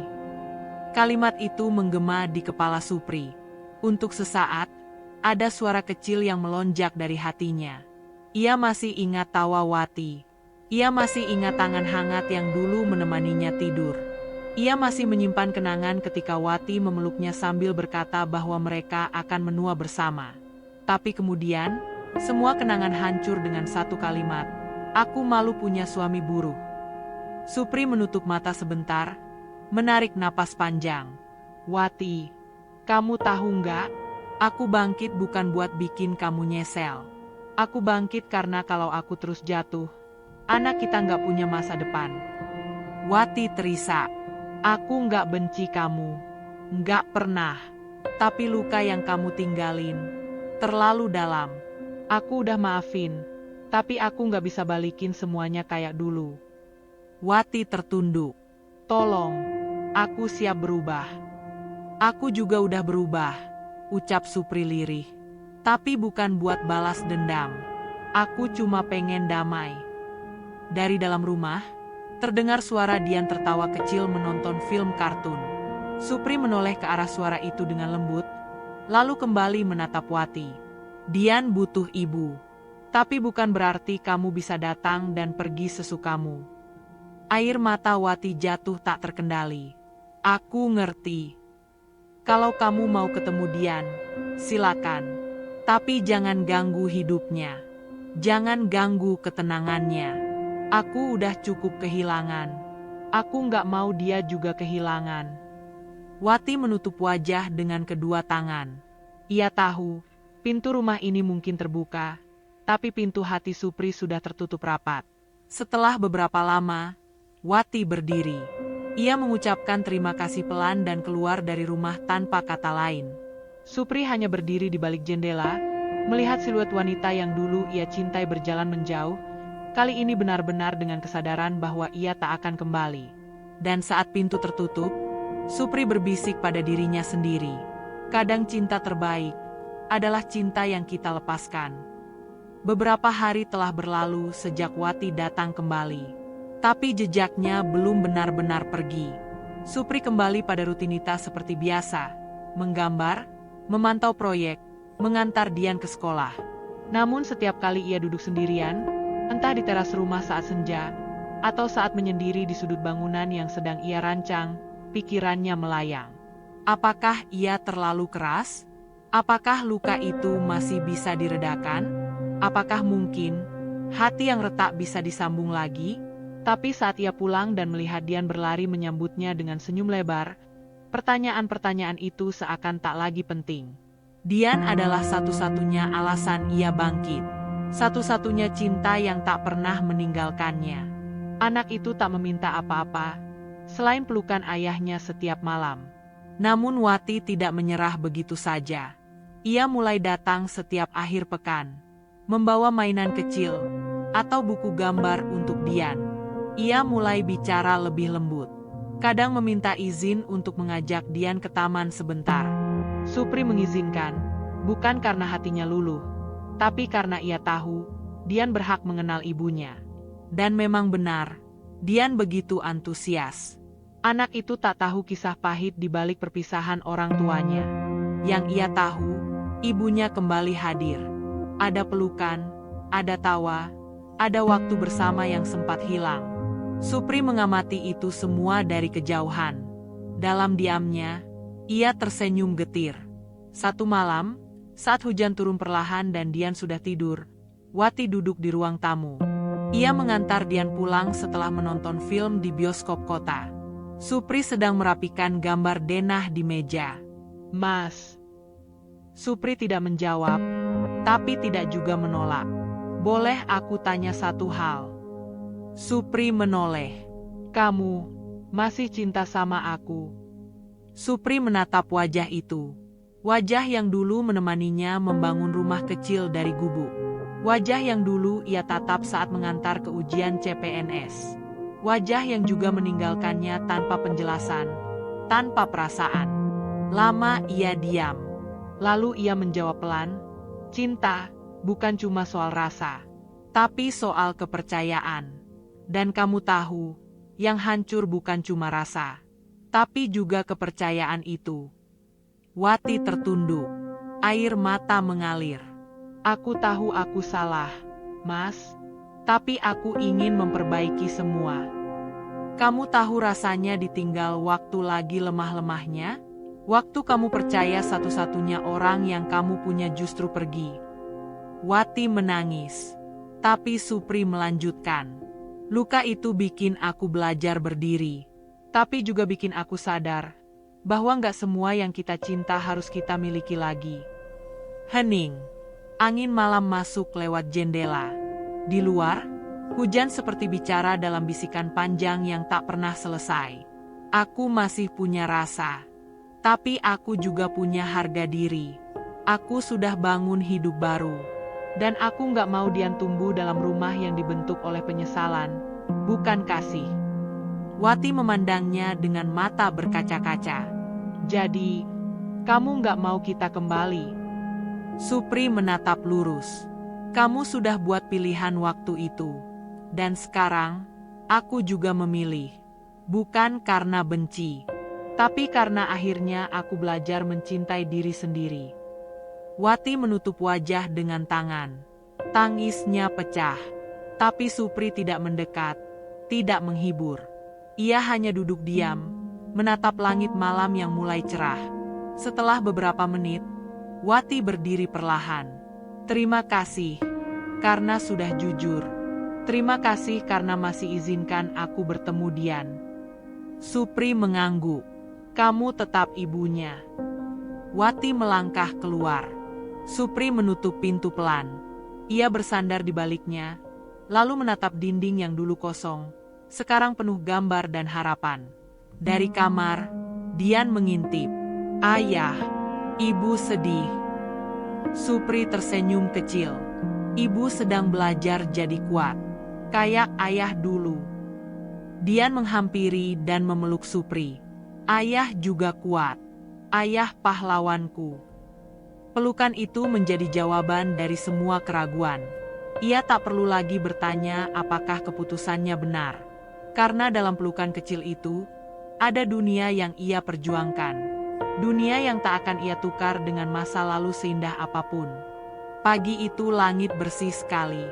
Kalimat itu menggema di kepala Supri. Untuk sesaat, ada suara kecil yang melonjak dari hatinya. Ia masih ingat tawa Wati. Ia masih ingat tangan hangat yang dulu menemaninya tidur. Ia masih menyimpan kenangan ketika Wati memeluknya sambil berkata bahwa mereka akan menua bersama. Tapi kemudian, semua kenangan hancur dengan satu kalimat. "Aku malu punya suami buruh." Supri menutup mata sebentar, menarik napas panjang. "Wati, kamu tahu nggak? Aku bangkit bukan buat bikin kamu nyesel. Aku bangkit karena kalau aku terus jatuh, anak kita nggak punya masa depan." Wati terisak. "Aku nggak benci kamu. Nggak pernah. Tapi luka yang kamu tinggalin terlalu dalam. Aku udah maafin, tapi aku nggak bisa balikin semuanya kayak dulu." Wati tertunduk. "Tolong, Aku siap berubah. Aku juga udah berubah, ucap Supri lirih. Tapi bukan buat balas dendam. Aku cuma pengen damai. Dari dalam rumah, terdengar suara Dian tertawa kecil menonton film kartun. Supri menoleh ke arah suara itu dengan lembut, lalu kembali menatap Wati. Dian butuh ibu. Tapi bukan berarti kamu bisa datang dan pergi sesukamu. Air mata Wati jatuh tak terkendali. Aku ngerti. Kalau kamu mau ketemu Dian, silakan. Tapi jangan ganggu hidupnya. Jangan ganggu ketenangannya. Aku udah cukup kehilangan. Aku nggak mau dia juga kehilangan. Wati menutup wajah dengan kedua tangan. Ia tahu, pintu rumah ini mungkin terbuka, tapi pintu hati Supri sudah tertutup rapat. Setelah beberapa lama, Wati berdiri. Ia mengucapkan terima kasih pelan dan keluar dari rumah tanpa kata lain. Supri hanya berdiri di balik jendela, melihat siluet wanita yang dulu ia cintai berjalan menjauh, kali ini benar-benar dengan kesadaran bahwa ia tak akan kembali. Dan saat pintu tertutup, Supri berbisik pada dirinya sendiri. Kadang cinta terbaik adalah cinta yang kita lepaskan. Beberapa hari telah berlalu sejak Wati datang kembali. Tapi jejaknya belum benar-benar pergi. Supri kembali pada rutinitas seperti biasa. Menggambar, memantau proyek, mengantar Dian ke sekolah. Namun setiap kali ia duduk sendirian, entah di teras rumah saat senja, atau saat menyendiri di sudut bangunan yang sedang ia rancang, pikirannya melayang. Apakah ia terlalu keras? Apakah luka itu masih bisa diredakan? Apakah mungkin hati yang retak bisa disambung lagi? Tapi saat ia pulang dan melihat Dian berlari menyambutnya dengan senyum lebar, pertanyaan-pertanyaan itu seakan tak lagi penting. Dian adalah satu-satunya alasan ia bangkit. Satu-satunya cinta yang tak pernah meninggalkannya. Anak itu tak meminta apa-apa, selain pelukan ayahnya setiap malam. Namun Wati tidak menyerah begitu saja. Ia mulai datang setiap akhir pekan, membawa mainan kecil, atau buku gambar untuk Dian. Ia mulai bicara lebih lembut. Kadang meminta izin untuk mengajak Dian ke taman sebentar. Supri mengizinkan, bukan karena hatinya luluh, tapi karena ia tahu Dian berhak mengenal ibunya. Dan memang benar, Dian begitu antusias. Anak itu tak tahu kisah pahit di balik perpisahan orang tuanya. Yang ia tahu, ibunya kembali hadir. Ada pelukan, ada tawa, ada waktu bersama yang sempat hilang. Supri mengamati itu semua dari kejauhan. Dalam diamnya, ia tersenyum getir. Satu malam, saat hujan turun perlahan dan Dian sudah tidur, Wati duduk di ruang tamu. Ia mengantar Dian pulang setelah menonton film di bioskop kota. Supri sedang merapikan gambar denah di meja. "Mas." Supri tidak menjawab, tapi tidak juga menolak. "Boleh aku tanya satu hal?" Supri menoleh. "Kamu masih cinta sama aku?" Supri menatap wajah itu. Wajah yang dulu menemaninya membangun rumah kecil dari gubuk. Wajah yang dulu ia tatap saat mengantar ke ujian CPNS. Wajah yang juga meninggalkannya tanpa penjelasan, tanpa perasaan. Lama ia diam. Lalu ia menjawab pelan, "Cinta bukan cuma soal rasa, tapi soal kepercayaan. Dan kamu tahu, yang hancur bukan cuma rasa, tapi juga kepercayaan itu." Wati tertunduk. Air mata mengalir. "Aku tahu aku salah, Mas. Tapi aku ingin memperbaiki semua. Kamu tahu rasanya ditinggal waktu lagi lemah-lemahnya? Waktu kamu percaya satu-satunya orang yang kamu punya justru pergi." Wati menangis. Tapi Supri melanjutkan. "Luka itu bikin aku belajar berdiri. Tapi juga bikin aku sadar bahwa nggak semua yang kita cinta harus kita miliki lagi." Hening. Angin malam masuk lewat jendela. Di luar, hujan seperti bicara dalam bisikan panjang yang tak pernah selesai. "Aku masih punya rasa. Tapi aku juga punya harga diri. Aku sudah bangun hidup baru. Dan aku nggak mau Dian tumbuh dalam rumah yang dibentuk oleh penyesalan, bukan kasih." Wati memandangnya dengan mata berkaca-kaca. Jadi, kamu nggak mau kita kembali? Supri menatap lurus. Kamu sudah buat pilihan waktu itu. Dan sekarang, aku juga memilih. Bukan karena benci, tapi karena akhirnya aku belajar mencintai diri sendiri. Wati menutup wajah dengan tangan. Tangisnya pecah. Tapi Supri tidak mendekat, tidak menghibur. Ia hanya duduk diam, menatap langit malam yang mulai cerah. Setelah beberapa menit, Wati berdiri perlahan. Terima kasih, karena sudah jujur. Terima kasih karena masih izinkan aku bertemu Dian. Supri mengangguk. Kamu tetap ibunya. Wati melangkah keluar. Supri menutup pintu pelan. Ia bersandar di baliknya, lalu menatap dinding yang dulu kosong, sekarang penuh gambar dan harapan. Dari kamar, Dian mengintip. Ayah, ibu sedih. Supri tersenyum kecil. Ibu sedang belajar jadi kuat, kayak ayah dulu. Dian menghampiri dan memeluk Supri. Ayah juga kuat. Ayah pahlawanku. Pelukan itu menjadi jawaban dari semua keraguan. Ia tak perlu lagi bertanya apakah keputusannya benar. Karena dalam pelukan kecil itu, ada dunia yang ia perjuangkan. Dunia yang tak akan ia tukar dengan masa lalu seindah apapun. Pagi itu langit bersih sekali.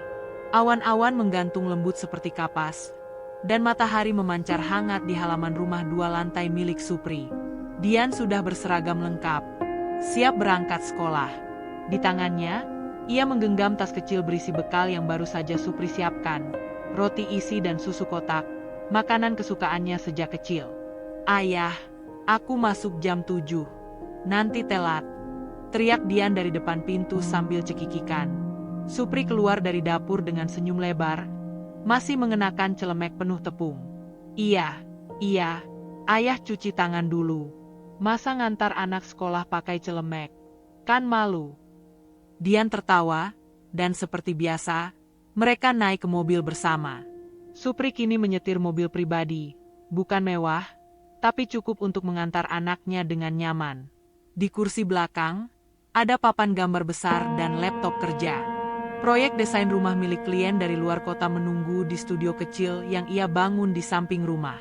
Awan-awan menggantung lembut seperti kapas. Dan matahari memancar hangat di halaman rumah 2 lantai milik Supri. Dian sudah berseragam lengkap, siap berangkat sekolah. Di tangannya, ia menggenggam tas kecil berisi bekal yang baru saja Supri siapkan. Roti isi dan susu kotak, makanan kesukaannya sejak kecil. Ayah, aku masuk jam 7. Nanti telat. Teriak Dian dari depan pintu sambil cekikikan. Supri keluar dari dapur dengan senyum lebar, masih mengenakan celemek penuh tepung. Iya, ayah cuci tangan dulu. Masa ngantar anak sekolah pakai celemek? Kan malu. Dian tertawa, dan seperti biasa, mereka naik ke mobil bersama. Supri kini menyetir mobil pribadi, bukan mewah, tapi cukup untuk mengantar anaknya dengan nyaman. Di kursi belakang, ada papan gambar besar dan laptop kerja. Proyek desain rumah milik klien dari luar kota menunggu di studio kecil yang ia bangun di samping rumah.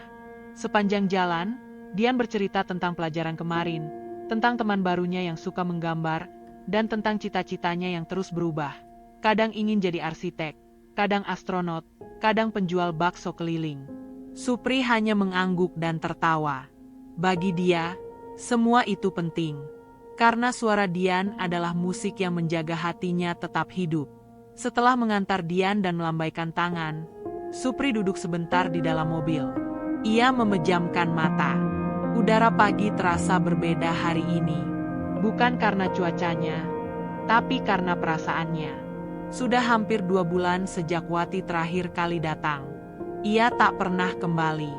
Sepanjang jalan, Dian bercerita tentang pelajaran kemarin, tentang teman barunya yang suka menggambar, dan tentang cita-citanya yang terus berubah. Kadang ingin jadi arsitek, kadang astronot, kadang penjual bakso keliling. Supri hanya mengangguk dan tertawa. Bagi dia, semua itu penting. Karena suara Dian adalah musik yang menjaga hatinya tetap hidup. Setelah mengantar Dian dan melambaikan tangan, Supri duduk sebentar di dalam mobil. Ia memejamkan mata. Udara pagi terasa berbeda hari ini. Bukan karena cuacanya, tapi karena perasaannya. Sudah hampir 2 bulan sejak Wati terakhir kali datang. Ia tak pernah kembali,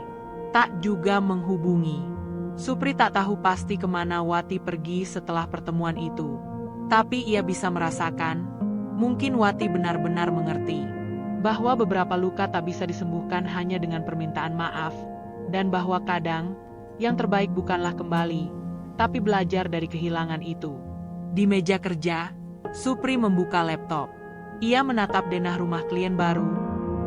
tak juga menghubungi. Supri tak tahu pasti kemana Wati pergi setelah pertemuan itu. Tapi ia bisa merasakan, mungkin Wati benar-benar mengerti, bahwa beberapa luka tak bisa disembuhkan hanya dengan permintaan maaf, dan bahwa kadang, yang terbaik bukanlah kembali, tapi belajar dari kehilangan itu. Di meja kerja, Supri membuka laptop. Ia menatap denah rumah klien baru,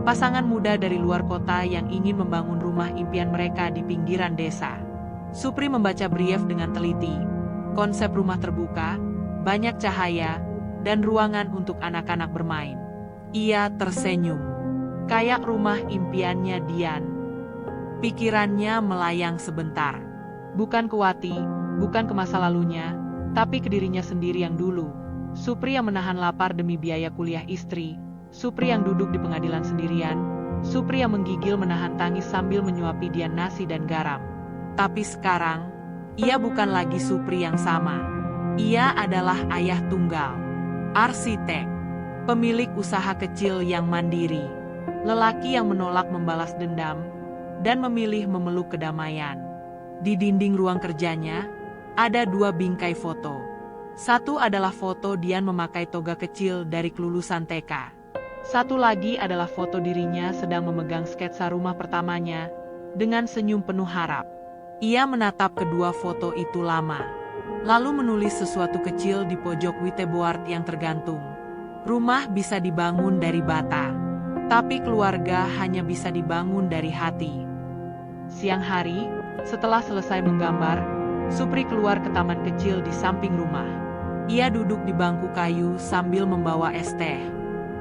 pasangan muda dari luar kota yang ingin membangun rumah impian mereka di pinggiran desa. Supri membaca brief dengan teliti. Konsep rumah terbuka, banyak cahaya, dan ruangan untuk anak-anak bermain. Ia tersenyum. Kayak rumah impiannya Dian. Pikirannya melayang sebentar. Bukan ke Wati, bukan ke masa lalunya, tapi ke dirinya sendiri yang dulu. Supri yang menahan lapar demi biaya kuliah istri. Supri yang duduk di pengadilan sendirian. Supri yang menggigil menahan tangis sambil menyuapi Dian nasi dan garam. Tapi sekarang, ia bukan lagi Supri yang sama. Ia adalah ayah tunggal, arsitek, pemilik usaha kecil yang mandiri, lelaki yang menolak membalas dendam, dan memilih memeluk kedamaian. Di dinding ruang kerjanya, ada 2 bingkai foto. Satu adalah foto Dian memakai toga kecil dari kelulusan TK. Satu lagi adalah foto dirinya sedang memegang sketsa rumah pertamanya, Dengan senyum penuh harap, ia menatap kedua foto itu lama, lalu menulis sesuatu kecil di pojok whiteboard yang tergantung. Rumah bisa dibangun dari bata, tapi keluarga hanya bisa dibangun dari hati. Siang hari, setelah selesai menggambar, Supri keluar ke taman kecil di samping rumah. Ia duduk di bangku kayu sambil membawa es teh.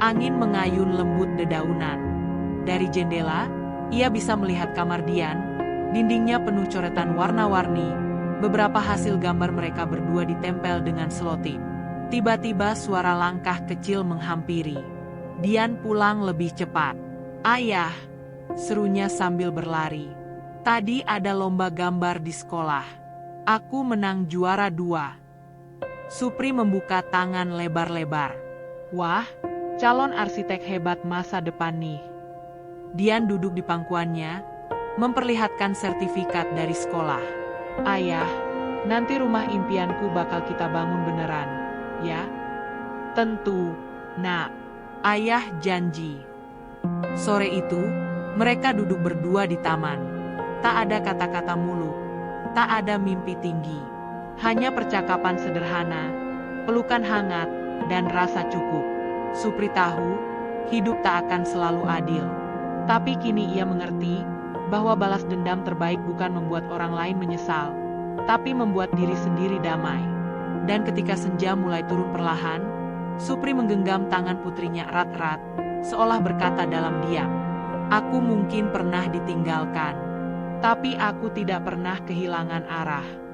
Angin mengayun lembut dedaunan. Dari jendela, ia bisa melihat kamar Dian. Dindingnya penuh coretan warna-warni. Beberapa hasil gambar mereka berdua ditempel dengan selotip. Tiba-tiba suara langkah kecil menghampiri. Dian pulang lebih cepat. "Ayah," serunya sambil berlari. "Tadi ada lomba gambar di sekolah. Aku menang juara 2. Supri membuka tangan lebar-lebar. "Wah, calon arsitek hebat masa depan nih." Dian duduk di pangkuannya, memperlihatkan sertifikat dari sekolah. "Ayah, nanti rumah impianku bakal kita bangun beneran, ya?" "Tentu, Nak. Ayah janji." Sore itu, mereka duduk berdua di taman. Tak ada kata-kata muluk, tak ada mimpi tinggi. Hanya percakapan sederhana, pelukan hangat, dan rasa cukup. Supri tahu, hidup tak akan selalu adil. Tapi kini ia mengerti bahwa balas dendam terbaik bukan membuat orang lain menyesal, tapi membuat diri sendiri damai. Dan ketika senja mulai turun perlahan, Supri menggenggam tangan putrinya erat-erat, seolah berkata dalam diam, "Aku mungkin pernah ditinggalkan, tapi aku tidak pernah kehilangan arah."